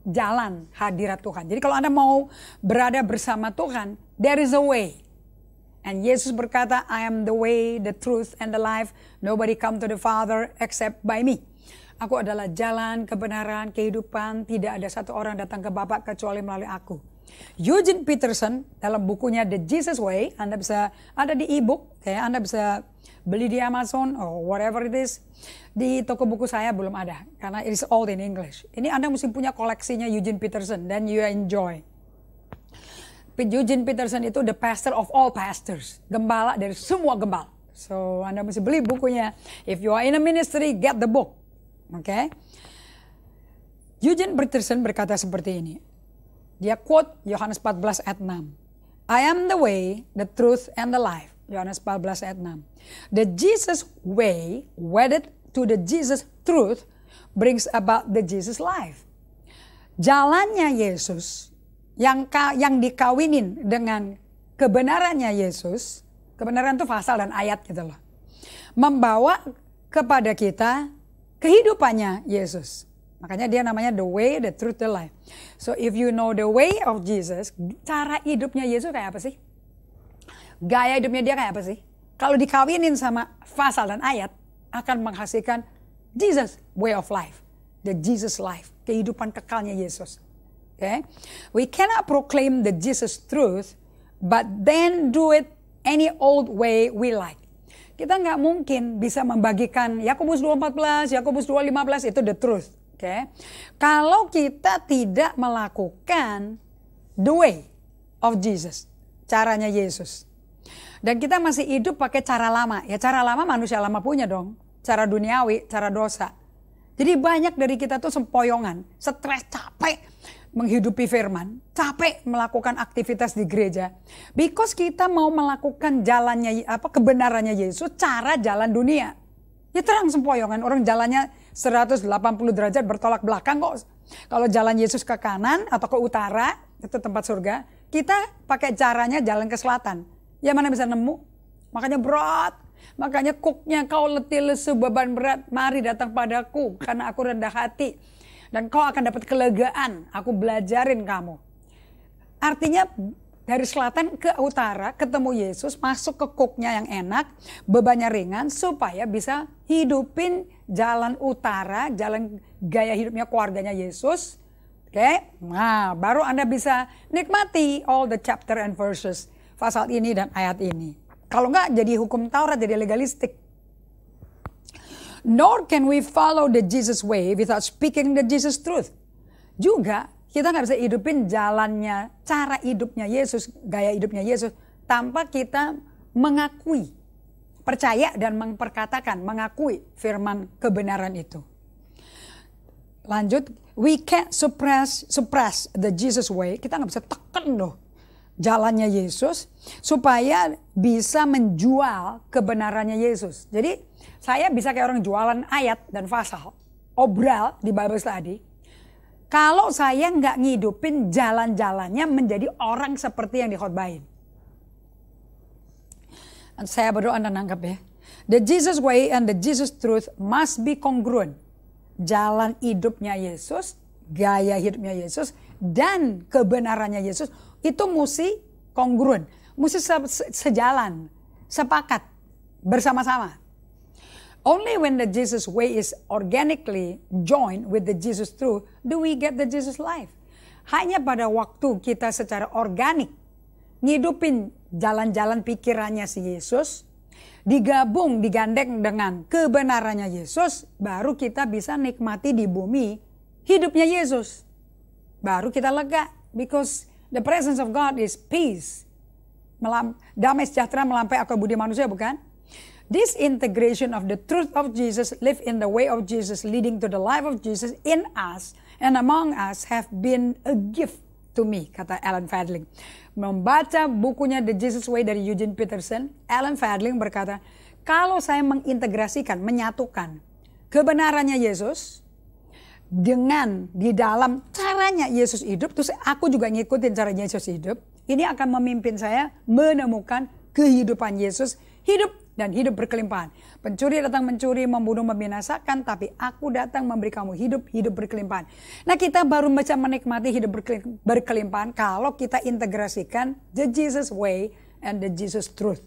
jalan hadirat Tuhan. Jadi kalau Anda mau berada bersama Tuhan, there is a way. And Yesus berkata, I am the way, the truth, and the life. Nobody come to the Father except by me. Aku adalah jalan, kebenaran, kehidupan. Tidak ada satu orang datang ke Bapa kecuali melalui aku. Eugene Peterson dalam bukunya The Jesus Way, Anda bisa ada di e-book, kayak Anda bisa beli di Amazon or whatever it is. Di toko buku saya belum ada karena it is all in English. Ini Anda mesti punya koleksinya Eugene Peterson dan you enjoy. Eugene Peterson itu the pastor of all pastors. Gembala dari semua gembala. So, Anda mesti beli bukunya. If you are in a ministry, get the book. Oke. Eugene Peterson berkata seperti ini. Dia quote Yohanes 14 ayat 6. I am the way, the truth, and the life. Yohanes 14 ayat 6. The Jesus way, wedded to the Jesus truth, brings about the Jesus life. Jalannya Yesus yang dikawinin dengan kebenarannya Yesus, kebenaran itu pasal dan ayat gitu loh, membawa kepada kita kehidupannya Yesus. Makanya dia namanya the way, the truth, the life. So if you know the way of Jesus, cara hidupnya Yesus kayak apa sih? Gaya hidupnya dia kayak apa sih? Kalau dikawinin sama pasal dan ayat, akan menghasilkan Jesus way of life, the Jesus life, kehidupan kekalnya Yesus. Okay? We cannot proclaim the Jesus truth, but then do it any old way we like. Kita nggak mungkin bisa membagikan Yakobus 2:14, Yakobus 2:15 itu the truth. Okay? Kalau kita tidak melakukan the way of Jesus, caranya Yesus. Dan kita masih hidup pakai cara lama. Ya cara lama manusia lama punya dong. Cara duniawi, cara dosa. Jadi banyak dari kita tuh sempoyongan, stres, capek menghidupi firman, capek melakukan aktivitas di gereja. Because kita mau melakukan jalannya kebenarannya Yesus, cara jalan dunia. Ya terang sempoyongan, orang jalannya 180 derajat bertolak belakang kok. Kalau jalan Yesus ke kanan atau ke utara, itu tempat surga, kita pakai caranya jalan ke selatan. Ya mana bisa nemu? Makanya berat. Makanya kuknya kau letih lesu beban berat, mari datang padaku karena aku rendah hati. Dan kau akan dapat kelegaan, aku belajarin kamu. Artinya dari selatan ke utara ketemu Yesus, masuk ke kuknya yang enak, bebannya ringan supaya bisa hidupin jalan utara, jalan gaya hidupnya keluarganya Yesus. Oke, nah baru Anda bisa nikmati all the chapter and verses, pasal ini dan ayat ini. Kalau enggak jadi hukum Taurat, jadi legalistik. Nor can we follow the Jesus way without speaking the Jesus truth. Juga kita nggak bisa hidupin jalannya, cara hidupnya Yesus, gaya hidupnya Yesus, tanpa kita mengakui, percaya dan memperkatakan, mengakui firman kebenaran itu. Lanjut, we can't suppress the Jesus way. Kita nggak bisa tekan loh jalannya Yesus supaya bisa menjual kebenarannya Yesus. Jadi saya bisa kayak orang jualan ayat dan pasal, obral di Bible study. Kalau saya nggak ngidupin jalan-jalannya menjadi orang seperti yang dikhotbahin. Saya berdoa dan nangkep ya. The Jesus way and the Jesus truth must be congruent. Jalan hidupnya Yesus, gaya hidupnya Yesus, dan kebenarannya Yesus itu mesti kongruen, mesti sejalan, sepakat, bersama-sama. Only when the Jesus way is organically joined with the Jesus truth do we get the Jesus life. Hanya pada waktu kita secara organik ngidupin jalan-jalan pikirannya si Yesus, digandeng dengan kebenarannya Yesus, baru kita bisa nikmati di bumi hidupnya Yesus. Baru kita lega, because the presence of God is peace. Damai sejahtera melampaui akal budi manusia, bukan? This integration of the truth of Jesus, live in the way of Jesus, leading to the life of Jesus in us and among us have been a gift to me, kata Alan Fadling. Membaca bukunya The Jesus Way dari Eugene Peterson, Alan Fadling berkata, kalau saya mengintegrasikan, menyatukan kebenarannya Yesus dengan di dalam caranya Yesus hidup, terus aku juga ngikutin caranya Yesus hidup, ini akan memimpin saya menemukan kehidupan Yesus, hidup dan hidup berkelimpahan. Pencuri datang mencuri, membunuh, membinasakan, tapi aku datang memberi kamu hidup, hidup berkelimpahan. Nah kita baru bisa menikmati hidup berkelimpahan kalau kita integrasikan the Jesus way and the Jesus truth.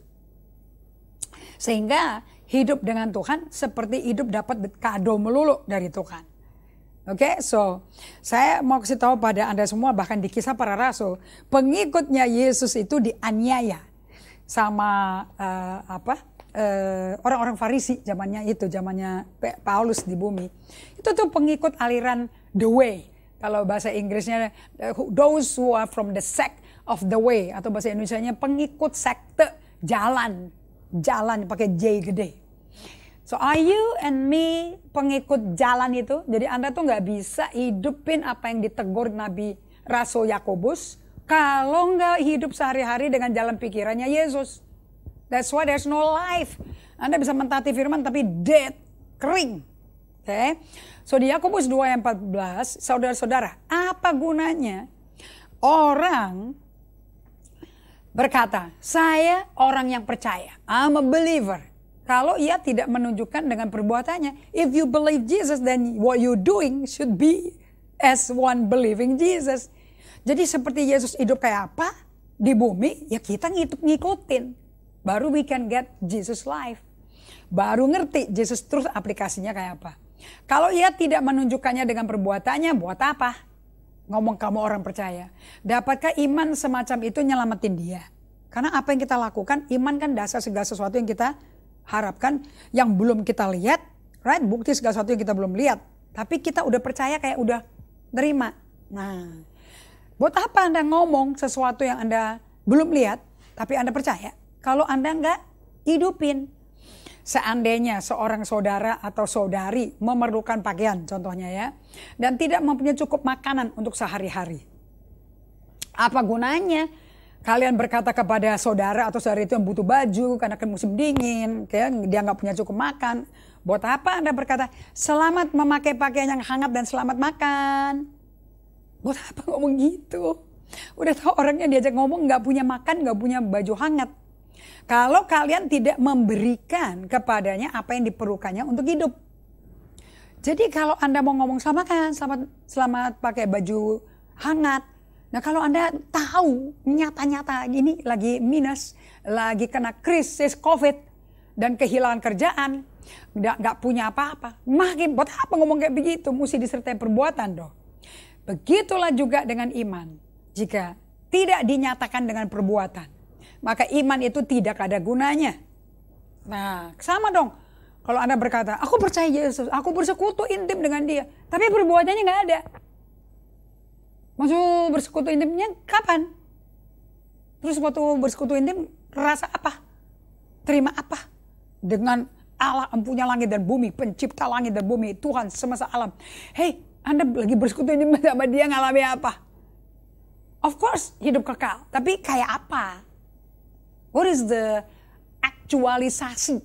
Sehingga hidup dengan Tuhan seperti hidup dapat kado melulu dari Tuhan. Oke, so saya mau kasih tahu pada Anda semua, bahkan di Kisah Para Rasul, pengikutnya Yesus itu dianiaya sama orang-orang Farisi zamannya itu, zamannya Paulus di bumi. Itu tuh pengikut aliran the way. Kalau bahasa Inggrisnya those who are from the sect of the way, atau bahasa Indonesianya pengikut sekte jalan pakai J gede. So are you and me pengikut jalan itu? Jadi Anda tuh nggak bisa hidupin apa yang ditegur Nabi Rasul Yakobus kalau nggak hidup sehari-hari dengan jalan pikirannya Yesus. That's why there's no life. Anda bisa mentaati firman tapi dead, kering. Okay? So di Yakobus 2 ayat 14, saudara-saudara, apa gunanya orang berkata, saya orang yang percaya, I'm a believer. Kalau ia tidak menunjukkan dengan perbuatannya, if you believe Jesus, then what you doing should be as one believing Jesus. Jadi seperti Yesus hidup kayak apa di bumi, ya kita ngikutin. Baru we can get Jesus life. Baru ngerti Yesus terus aplikasinya kayak apa. Kalau ia tidak menunjukkannya dengan perbuatannya, buat apa? Ngomong kamu orang percaya. Dapatkah iman semacam itu nyelamatin dia? Karena apa yang kita lakukan, iman kan dasar segala sesuatu yang kita harapkan, yang belum kita lihat, right? Bukti segala sesuatu yang kita belum lihat. Tapi kita udah percaya kayak udah terima. Nah, buat apa Anda ngomong sesuatu yang Anda belum lihat, tapi Anda percaya? Kalau Anda nggak hidupin. Seandainya seorang saudara atau saudari memerlukan pakaian, contohnya ya, dan tidak mempunyai cukup makanan untuk sehari-hari. Apa gunanya kalian berkata kepada saudara atau saudari itu yang butuh baju karena kan musim dingin, dia nggak punya cukup makan. Buat apa Anda berkata, selamat memakai pakaian yang hangat dan selamat makan? Buat apa ngomong gitu? Udah tahu orangnya diajak ngomong nggak punya makan, nggak punya baju hangat. Kalau kalian tidak memberikan kepadanya apa yang diperlukannya untuk hidup. Jadi kalau Anda mau ngomong selamat pakai baju hangat. Nah kalau Anda tahu nyata-nyata ini lagi minus, lagi kena krisis COVID dan kehilangan kerjaan, nggak punya apa-apa, makin buat apa ngomong kayak begitu? Mesti disertai perbuatan dong. Begitulah juga dengan iman. Jika tidak dinyatakan dengan perbuatan, maka iman itu tidak ada gunanya. Nah sama dong. Kalau Anda berkata, aku percaya Yesus, aku bersekutu intim dengan dia, tapi perbuatannya nggak ada. Maksud bersekutu intimnya kapan? Terus waktu bersekutu intim rasa apa? Terima apa? Dengan Allah empunya langit dan bumi, pencipta langit dan bumi, Tuhan semesta alam. Hey, Anda lagi bersekutu intim sama dia ngalami apa? Of course hidup kekal, tapi kayak apa? What is the aktualisasi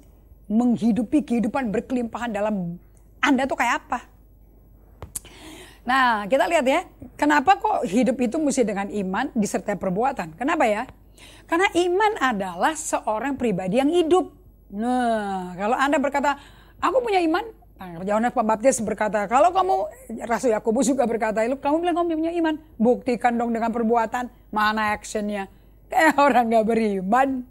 menghidupi kehidupan berkelimpahan dalam Anda tuh kayak apa? Nah, kita lihat ya, kenapa kok hidup itu mesti dengan iman disertai perbuatan? Kenapa ya? Karena iman adalah seorang pribadi yang hidup. Nah, kalau Anda berkata, aku punya iman, Yohanes Pembaptis berkata, kalau kamu, Rasul Yakobus juga berkata, kamu bilang kamu punya iman, buktikan dong dengan perbuatan, mana actionnya? Kayak orang gak beriman.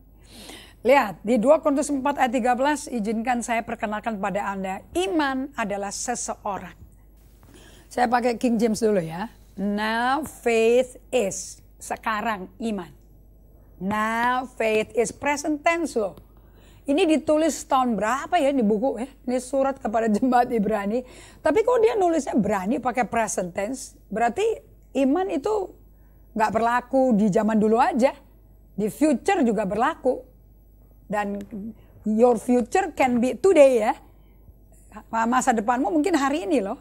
Lihat, di 2 Korintus 4 ayat 13, izinkan saya perkenalkan pada Anda, iman adalah seseorang. Saya pakai King James dulu ya. Now faith is, sekarang iman. Now faith is present tense loh. Ini ditulis tahun berapa ya di buku ya? Ini surat kepada jemaat Ibrani. Tapi kok dia nulisnya berani pakai present tense? Berarti iman itu gak berlaku di zaman dulu aja. Di future juga berlaku. Dan your future can be today ya. Masa depanmu mungkin hari ini loh.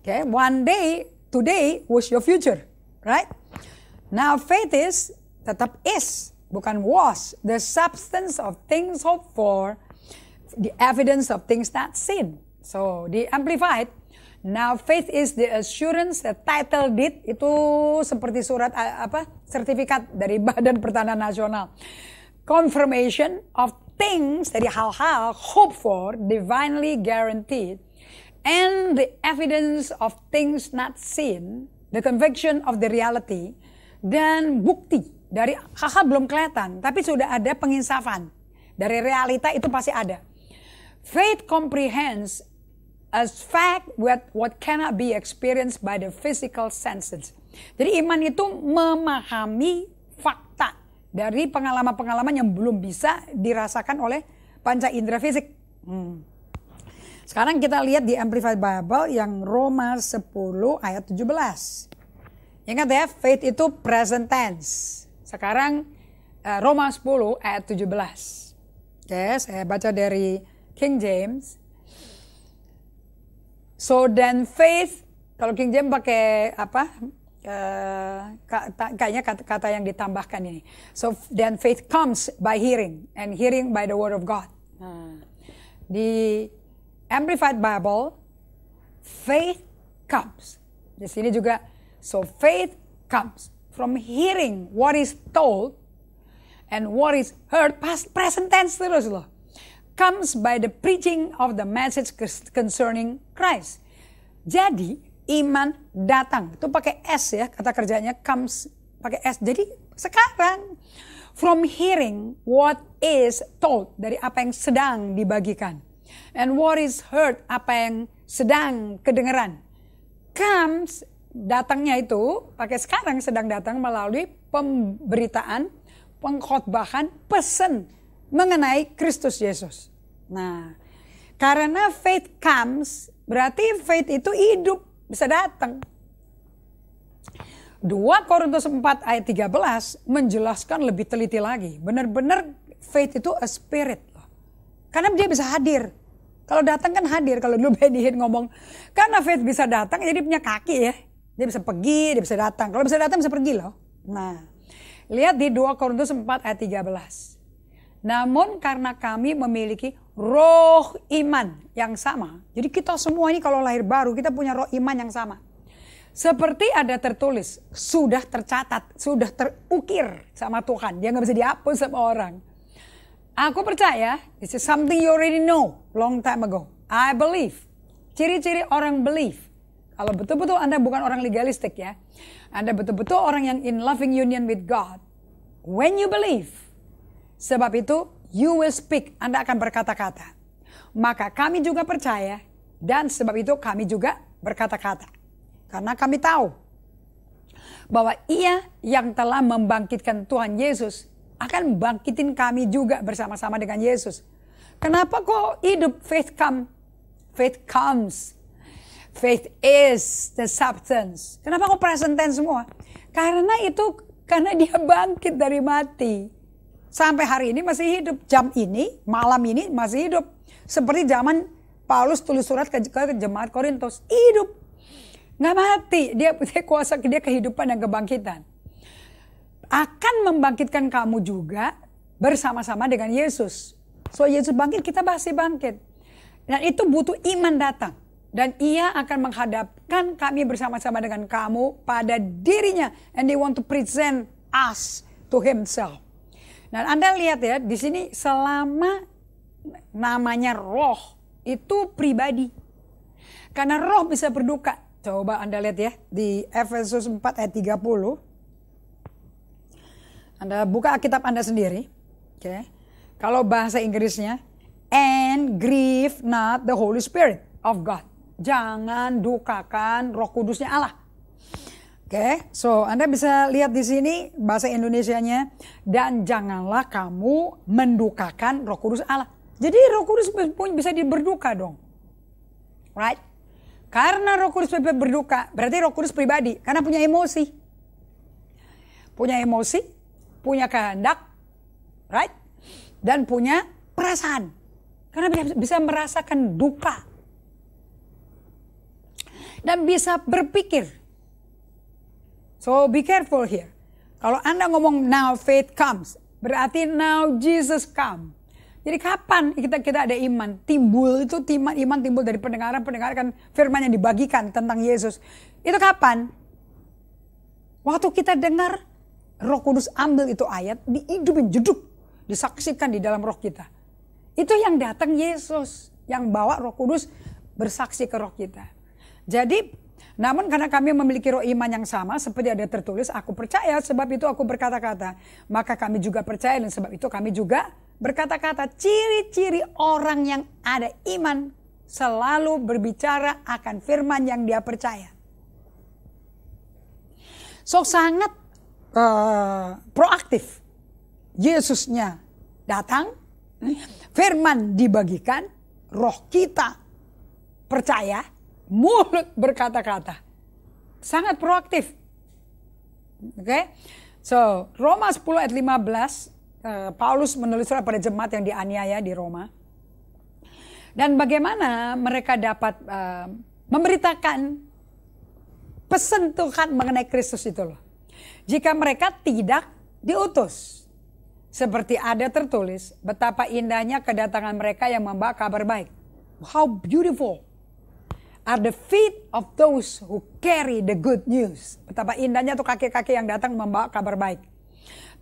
Okay, one day, today was your future, right? Now faith is, tetap is, bukan was. The substance of things hoped for, the evidence of things not seen. So, di Amplified, now faith is the assurance, the title deed, itu seperti surat sertifikat dari Badan Pertanahan Nasional. Confirmation of things, dari hal-hal hoped for, divinely guaranteed. And the evidence of things not seen, the conviction of the reality, dan bukti dari hal-hal belum kelihatan, tapi sudah ada penginsafan. Dari realita itu pasti ada. Faith comprehends as fact what cannot be experienced by the physical senses. Jadi iman itu memahami fakta dari pengalaman-pengalaman yang belum bisa dirasakan oleh panca indera fisik. Sekarang kita lihat di Amplified Bible yang Roma 10 ayat 17. Ingat ya, faith itu present tense. Sekarang Roma 10 ayat 17. Oke, saya baca dari King James. So then faith, kalau King James pakai apa? Kayaknya kata yang ditambahkan ini. So then faith comes by hearing, and hearing by the word of God. Di Amplified Bible, faith comes. Di sini juga, so faith comes from hearing what is told and what is heard, past present tense terus loh. Comes by the preaching of the message concerning Christ. Jadi iman datang, itu pakai S ya, kata kerjanya comes pakai S. Jadi sekarang from hearing what is told, dari apa yang sedang dibagikan, and what is heard, apa yang sedang kedengeran, comes, datangnya itu pakai sekarang sedang datang melalui pemberitaan, pengkhotbahan, pesan mengenai Kristus Yesus. Nah, karena faith comes, berarti faith itu hidup, bisa datang. 2 Korintus 4 ayat 13 menjelaskan lebih teliti lagi. Benar-benar faith itu a spirit loh. Karena dia bisa hadir. Kalau datang kan hadir. Kalau dulu Benny Hinn ngomong, karena faith bisa datang, jadi punya kaki ya. Dia bisa pergi, dia bisa datang. Kalau bisa datang bisa pergi loh. Nah, lihat di 2 Korintus 4 ayat 13. Namun karena kami memiliki roh iman yang sama. Jadi kita semua ini kalau lahir baru, kita punya roh iman yang sama. Seperti ada tertulis, sudah tercatat, sudah terukir sama Tuhan. Dia gak bisa dihapus sama orang. Aku percaya, this is something you already know long time ago. I believe. Ciri-ciri orang believe. Kalau betul-betul Anda bukan orang legalistik ya. Anda betul-betul orang yang in loving union with God. When you believe. Sebab itu, you will speak. Anda akan berkata-kata. Maka kami juga percaya. Dan sebab itu kami juga berkata-kata. Karena kami tahu. Bahwa Ia yang telah membangkitkan Tuhan Yesus. Akan bangkitin kami juga bersama-sama dengan Yesus. Kenapa kok hidup faith come? Faith comes. Faith is the substance. Kenapa kok present tense semua? Karena itu, karena dia bangkit dari mati. Sampai hari ini masih hidup. Jam ini, malam ini masih hidup. Seperti zaman Paulus tulis surat ke jemaat Korintus. Hidup. Nggak mati. Dia kuasa, dia kehidupan dan kebangkitan. Akan membangkitkan kamu juga bersama-sama dengan Yesus. So Yesus bangkit, kita pasti bangkit. Dan itu butuh iman datang. Dan Ia akan menghadapkan kami bersama-sama dengan kamu pada dirinya. And they want to present us to Himself. Dan Anda lihat ya, di sini selama namanya roh itu pribadi. Karena roh bisa berduka. Coba Anda lihat ya, di Efesus 4 ayat 30. Anda buka Alkitab Anda sendiri. Okay. Kalau bahasa Inggrisnya, and grieve not the Holy Spirit of God. Jangan dukakan Roh Kudusnya Allah. Oke, so Anda bisa lihat di sini bahasa Indonesianya, dan janganlah kamu mendukakan Roh Kudus Allah. Jadi Roh Kudus pun bisa berduka dong. Right? Karena Roh Kudus berduka, berarti Roh Kudus pribadi, karena punya emosi. Punya emosi, punya kehendak, right? Dan punya perasaan. Karena bisa merasakan duka. Dan bisa berpikir. So be careful here. Kalau Anda ngomong now faith comes, berarti now Jesus come. Jadi kapan kita ada iman? Timbul itu iman timbul dari pendengaran firman yang dibagikan tentang Yesus. Itu kapan? Waktu kita dengar Roh Kudus ambil itu ayat, dihidupin jeduk, disaksikan di dalam roh kita. Itu yang datang Yesus, yang bawa Roh Kudus bersaksi ke roh kita. Jadi namun karena kami memiliki roh iman yang sama, seperti ada tertulis, aku percaya sebab itu aku berkata-kata. Maka kami juga percaya dan sebab itu kami juga berkata-kata. Ciri-ciri orang yang ada iman selalu berbicara akan firman yang dia percaya. So sangat proaktif. Yesusnya datang, firman dibagikan, roh kita percaya, mulut berkata-kata. Sangat proaktif. Oke. So, Roma 10 ayat 15, Paulus menulis surat pada jemaat yang dianiaya di Roma. Dan bagaimana mereka dapat memberitakan pesan Tuhan mengenai Kristus itu loh. Jika mereka tidak diutus. Seperti ada tertulis, betapa indahnya kedatangan mereka yang membawa kabar baik. How beautiful are the feet of those who carry the good news. Betapa indahnya tuh kaki-kaki yang datang membawa kabar baik.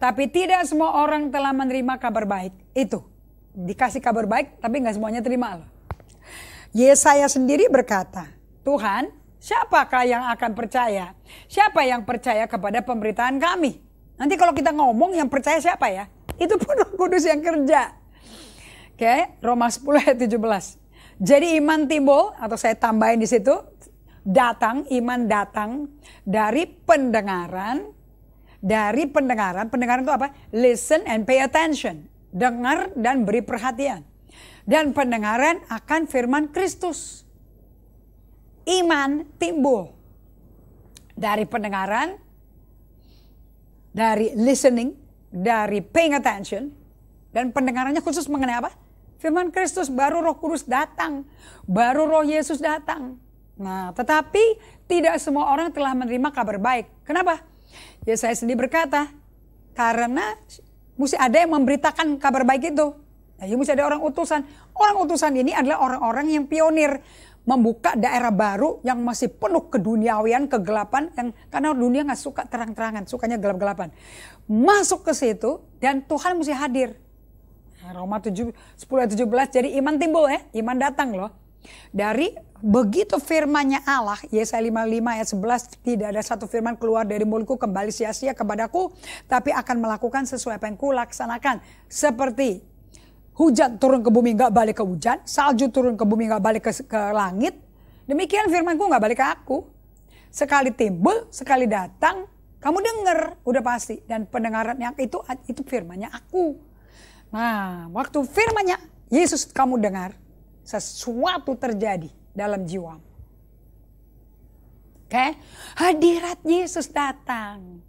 Tapi tidak semua orang telah menerima kabar baik itu. Dikasih kabar baik, tapi nggak semuanya terima loh. Yesaya sendiri berkata, Tuhan, siapakah yang akan percaya? Siapa yang percaya kepada pemberitaan kami? Nanti kalau kita ngomong yang percaya siapa ya? Itu pun Roh Kudus yang kerja. Oke, Roma 10 ayat 17. Jadi iman timbul, atau saya tambahin di situ, iman datang dari pendengaran. Dari pendengaran itu apa? Listen and pay attention. Dengar dan beri perhatian. Dan pendengaran akan firman Kristus. Iman timbul dari pendengaran, dari listening, dari paying attention, dan pendengarannya khusus mengenai apa? Firman Kristus, baru Roh Kudus datang, baru Roh Yesus datang. Nah, tetapi tidak semua orang telah menerima kabar baik. Kenapa? Ya saya sendiri berkata, karena mesti ada yang memberitakan kabar baik itu. Nah, ya mesti ada orang utusan. Orang utusan ini adalah orang-orang yang pionir. Membuka daerah baru yang masih penuh keduniawian, kegelapan. Karena dunia gak suka terang-terangan, sukanya gelap-gelapan. Masuk ke situ dan Tuhan mesti hadir. Nah, Roma 10 ayat 17, jadi iman timbul ya, iman datang loh. Dari begitu firman-Nya Allah, Yesaya 55 ayat 11, tidak ada satu firman keluar dari mulutku kembali sia-sia kepadaku, tapi akan melakukan sesuai apa yang kulaksanakan. Seperti hujan turun ke bumi gak balik ke hujan, salju turun ke bumi gak balik ke langit, demikian firmanku gak balik ke aku. Sekali timbul, sekali datang, kamu dengar, udah pasti. Dan pendengarannya itu firman-Nya aku. Nah, waktu firman-Nya Yesus kamu dengar, sesuatu terjadi dalam jiwamu. Oke, hadirat Yesus datang.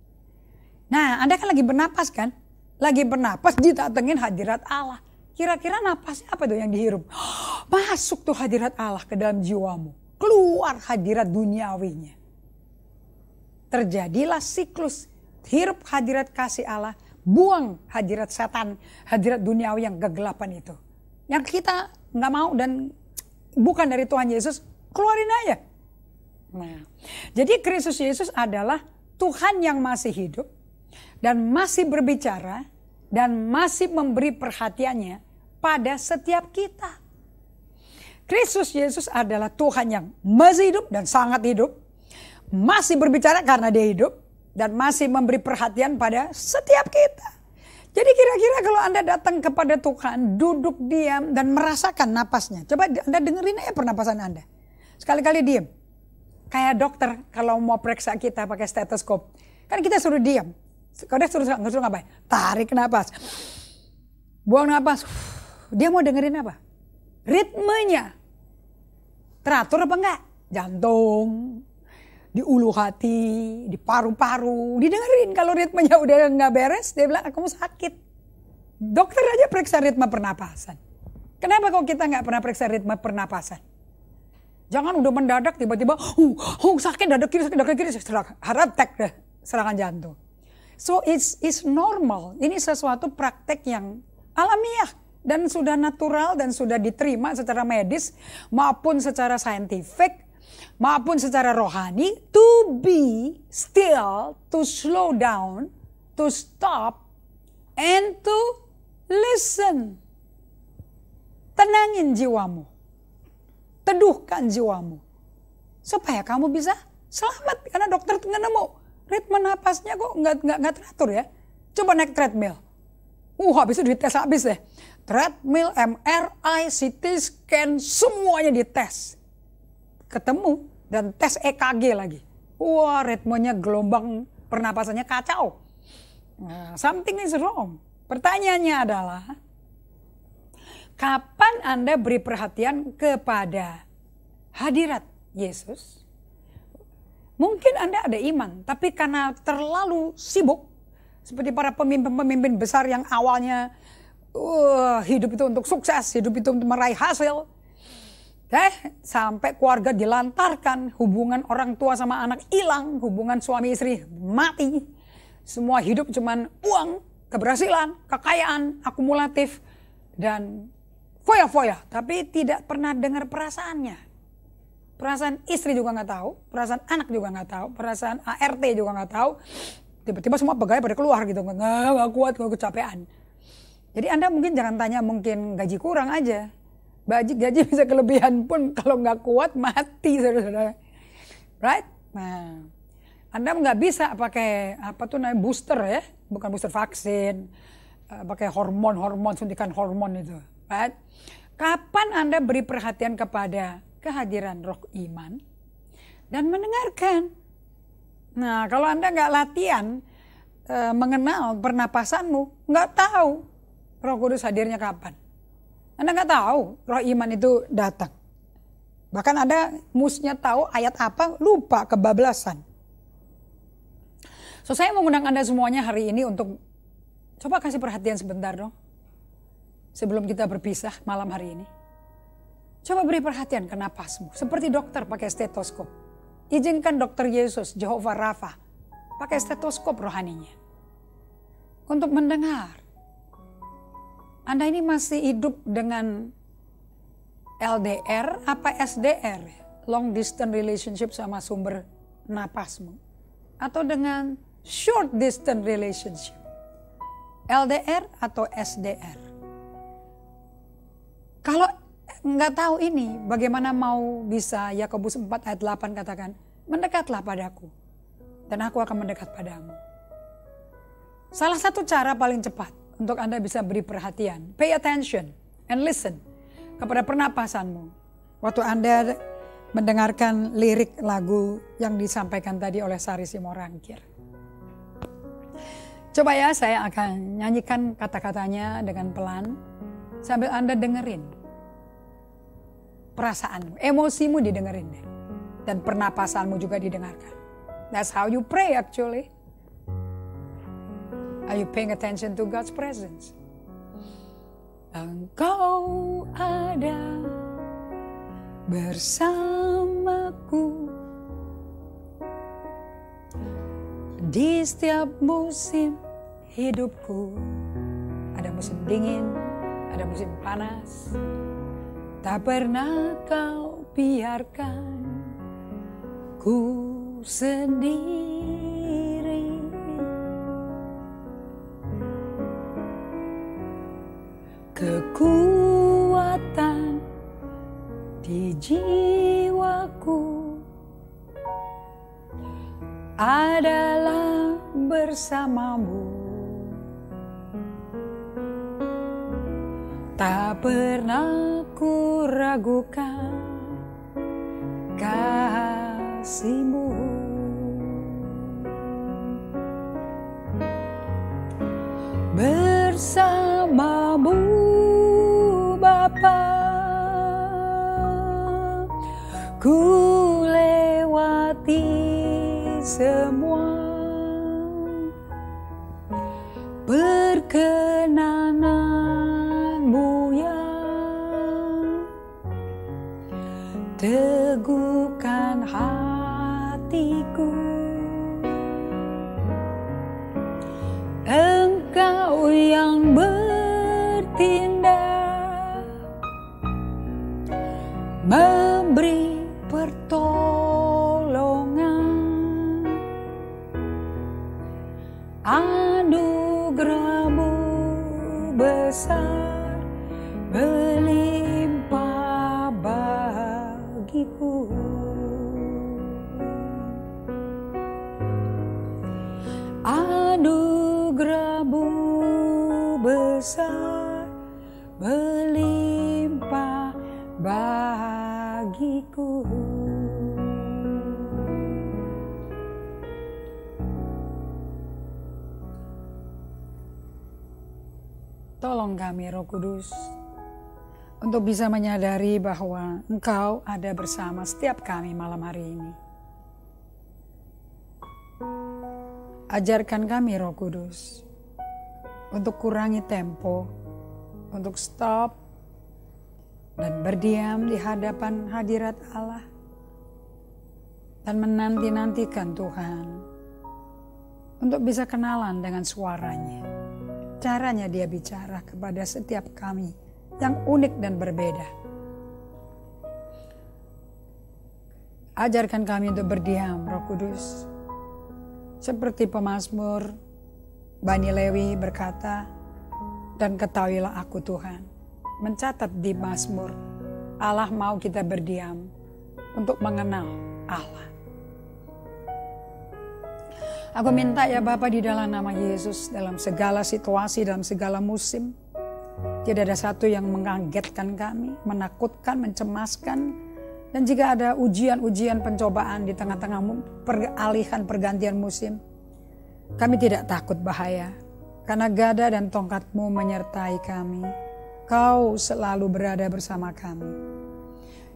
Nah, Anda kan lagi bernapas kan? Lagi bernapas didatengin hadirat Allah. Kira-kira napasnya apa tuh yang dihirup? Masuk tuh hadirat Allah ke dalam jiwamu. Keluar hadirat duniawinya. Terjadilah siklus. Hirup hadirat kasih Allah. Buang hadirat setan. Hadirat duniawi yang kegelapan itu. Yang kita gak mau dan bukan dari Tuhan Yesus. Keluarin aja. Nah, jadi Kristus Yesus adalah Tuhan yang masih hidup. Dan masih berbicara. Dan masih memberi perhatiannya pada setiap kita. Kristus Yesus adalah Tuhan yang masih hidup dan sangat hidup. Masih berbicara karena dia hidup. Dan masih memberi perhatian pada setiap kita. Jadi kira-kira kalau Anda datang kepada Tuhan, duduk diam dan merasakan napasnya. Coba Anda dengerin aja pernapasan Anda. Sekali-kali diam. Kayak dokter kalau mau periksa kita pakai stetoskop. Kan kita suruh diam. Kalau dia suruh ngapain? Tarik napas. Buang napas. Dia mau dengerin apa? Ritmenya. Teratur apa enggak? Jantung. Di ulu hati. Di paru-paru. Didengerin. Kalau ritmenya udah enggak beres. Dia bilang kamu sakit. Dokter aja periksa ritme pernapasan. Kenapa kalau kita enggak pernah periksa ritme pernapasan? Jangan udah mendadak tiba-tiba. Sakit dada kiri. Heart attack deh. Serangan jantung. So it's normal. Ini sesuatu praktek yang alamiah dan sudah natural dan sudah diterima secara medis maupun secara saintifik maupun secara rohani. To be still, to slow down, to stop, and to listen. Tenangin jiwamu, teduhkan jiwamu supaya kamu bisa selamat karena dokter nggak nemu. Ritme napasnya kok nggak teratur ya. Coba naik treadmill. Habis itu dites habis deh. Treadmill, MRI, CT scan, semuanya dites. Ketemu dan tes EKG lagi. Ritmenya gelombang pernapasannya kacau. Nah, something is wrong. Pertanyaannya adalah, kapan Anda beri perhatian kepada hadirat Yesus? Mungkin Anda ada iman, tapi karena terlalu sibuk, seperti para pemimpin-pemimpin besar yang awalnya hidup itu untuk sukses, hidup itu untuk meraih hasil, sampai keluarga dilantarkan, hubungan orang tua sama anak hilang, hubungan suami istri mati, semua hidup cuman uang, keberhasilan, kekayaan, akumulatif, dan foya-foya, tapi tidak pernah dengar perasaannya. Perasaan istri juga nggak tahu, perasaan anak juga nggak tahu, perasaan ART juga nggak tahu. Tiba-tiba semua pegawai pada keluar gitu, nggak kuat, nggak kecapean. Jadi Anda mungkin jangan tanya mungkin gaji kurang aja. Gaji bisa kelebihan pun kalau nggak kuat mati, saudara-saudara. Right? Nah, Anda nggak bisa pakai apa tuh namanya booster ya, bukan booster vaksin, pakai hormon, suntikan hormon itu. Right? Kapan Anda beri perhatian kepada kehadiran roh iman dan mendengarkan? Nah, kalau Anda nggak latihan mengenal pernapasanmu, nggak tahu Roh Kudus hadirnya kapan. Anda nggak tahu roh iman itu datang. Bahkan Anda musnya tahu ayat apa, lupa, kebablasan. So, saya mengundang Anda semuanya hari ini untuk coba kasih perhatian sebentar dong. Sebelum kita berpisah malam hari ini. Coba beri perhatian ke napasmu. Seperti dokter pakai stetoskop. Izinkan dokter Yesus, Jehovah Rafa, pakai stetoskop rohaninya. Untuk mendengar. Anda ini masih hidup dengan LDR apa SDR? Long distance relationship sama sumber napasmu. Atau dengan short distance relationship. LDR atau SDR. Kalau nggak tahu ini, bagaimana mau bisa Yakobus 4 ayat 8 katakan, mendekatlah padaku dan aku akan mendekat padamu. Salah satu cara paling cepat untuk Anda bisa beri perhatian, pay attention and listen kepada pernapasanmu. Waktu Anda mendengarkan lirik lagu yang disampaikan tadi oleh Sari Simorangkir. Coba ya, saya akan nyanyikan kata-katanya dengan pelan sambil Anda dengerin. Perasaanmu, emosimu didengerin deh. Dan pernapasanmu juga didengarkan. That's how you pray actually. Are you paying attention to God's presence? Engkau ada bersamaku di setiap musim hidupku. Ada musim dingin, ada musim panas. Tak pernah kau biarkan ku sendiri. Kekuatan di jiwaku adalah bersamamu. Tak pernah ku ragukan kasih-Mu. Bersama-Mu Bapa, ku lewati semua perkenananmu yang teguhkan hatiku. Engkau yang bertindak, memberi pertolongan, anugerah-Mu besar berlimpah bagiku. Anugerah-Mu besar berlimpah bagiku. Tolong kami Roh Kudus untuk bisa menyadari bahwa Engkau ada bersama setiap kami malam hari ini. Ajarkan kami Roh Kudus untuk kurangi tempo, untuk stop dan berdiam di hadapan hadirat Allah dan menanti-nantikan Tuhan untuk bisa kenalan dengan suaranya, caranya dia bicara kepada setiap kami yang unik dan berbeda. Ajarkan kami untuk berdiam Roh Kudus, seperti pemazmur Bani Lewi berkata, dan ketahuilah aku Tuhan, mencatat di Mazmur, Allah mau kita berdiam untuk mengenal Allah. Aku minta ya Bapa di dalam nama Yesus, dalam segala situasi, dalam segala musim, tidak ada satu yang mengagetkan kami, menakutkan, mencemaskan. Dan jika ada ujian-ujian pencobaan di tengah-tengah peralihan pergantian musim, kami tidak takut bahaya, karena gada dan tongkat-Mu menyertai kami. Kau selalu berada bersama kami.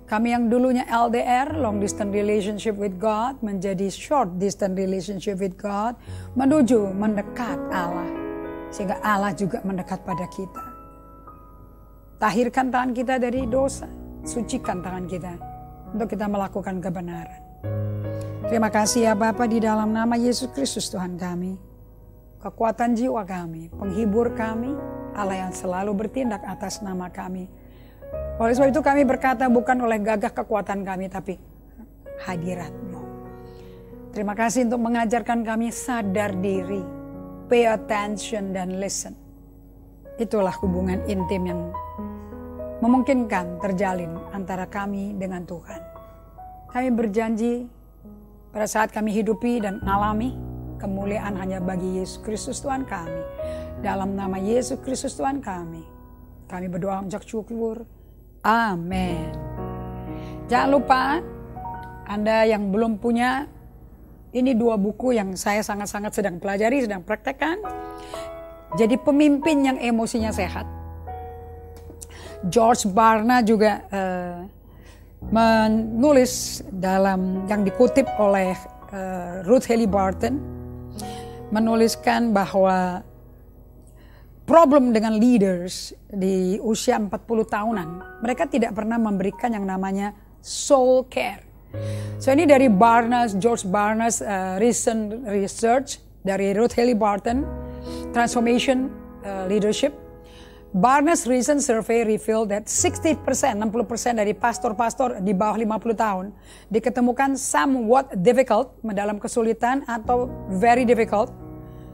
Kami yang dulunya LDR, long distance relationship with God, menjadi short distance relationship with God, menuju mendekat Allah, sehingga Allah juga mendekat pada kita. Tahirkan tangan kita dari dosa, sucikan tangan kita untuk kita melakukan kebenaran. Terima kasih ya Bapa di dalam nama Yesus Kristus Tuhan kami. Kekuatan jiwa kami, penghibur kami, Allah yang selalu bertindak atas nama kami. Oleh sebab itu kami berkata bukan oleh gagah kekuatan kami, tapi hadirat-Mu. Terima kasih untuk mengajarkan kami sadar diri, pay attention dan listen. Itulah hubungan intim yang memungkinkan terjalin antara kami dengan Tuhan. Kami berjanji pada saat kami hidupi dan alami kemuliaan hanya bagi Yesus Kristus Tuhan kami. Dalam nama Yesus Kristus Tuhan kami berdoa mengucap syukur. Amin. Jangan lupa, Anda yang belum punya, ini 2 buku yang saya sangat-sangat sedang pelajari, sedang praktekkan. Jadi pemimpin yang emosinya sehat. George Barna juga menulis dalam yang dikutip oleh Ruth Haley Barton, menuliskan bahwa problem dengan leaders di usia 40 tahunan, mereka tidak pernah memberikan yang namanya soul care. So ini dari George Barna's recent research dari Ruth Haley Barton, Transformation Leadership. Barna's recent survey revealed that 60% dari pastor-pastor di bawah 50 tahun diketemukan somewhat difficult, dalam kesulitan atau very difficult,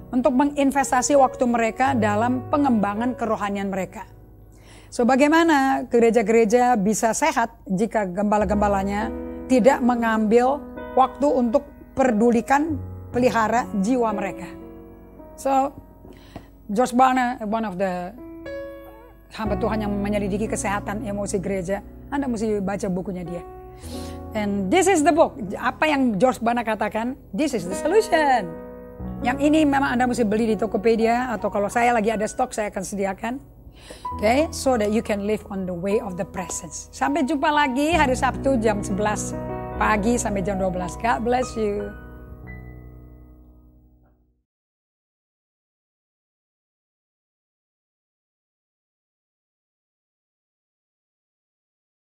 untuk menginvestasi waktu mereka dalam pengembangan kerohanian mereka. So bagaimana gereja-gereja bisa sehat jika gembala-gembalanya tidak mengambil waktu untuk pedulikan, pelihara jiwa mereka. So George Barna, one of the hamba Tuhan yang menyelidiki kesehatan emosi gereja, Anda mesti baca bukunya dia. And this is the book. Apa yang George Barna katakan, this is the solution. Yang ini memang Anda mesti beli di Tokopedia, atau kalau saya lagi ada stok saya akan sediakan. Okay, so that you can live on the way of the presence. Sampai jumpa lagi hari Sabtu jam 11 pagi sampai jam 12. God bless you.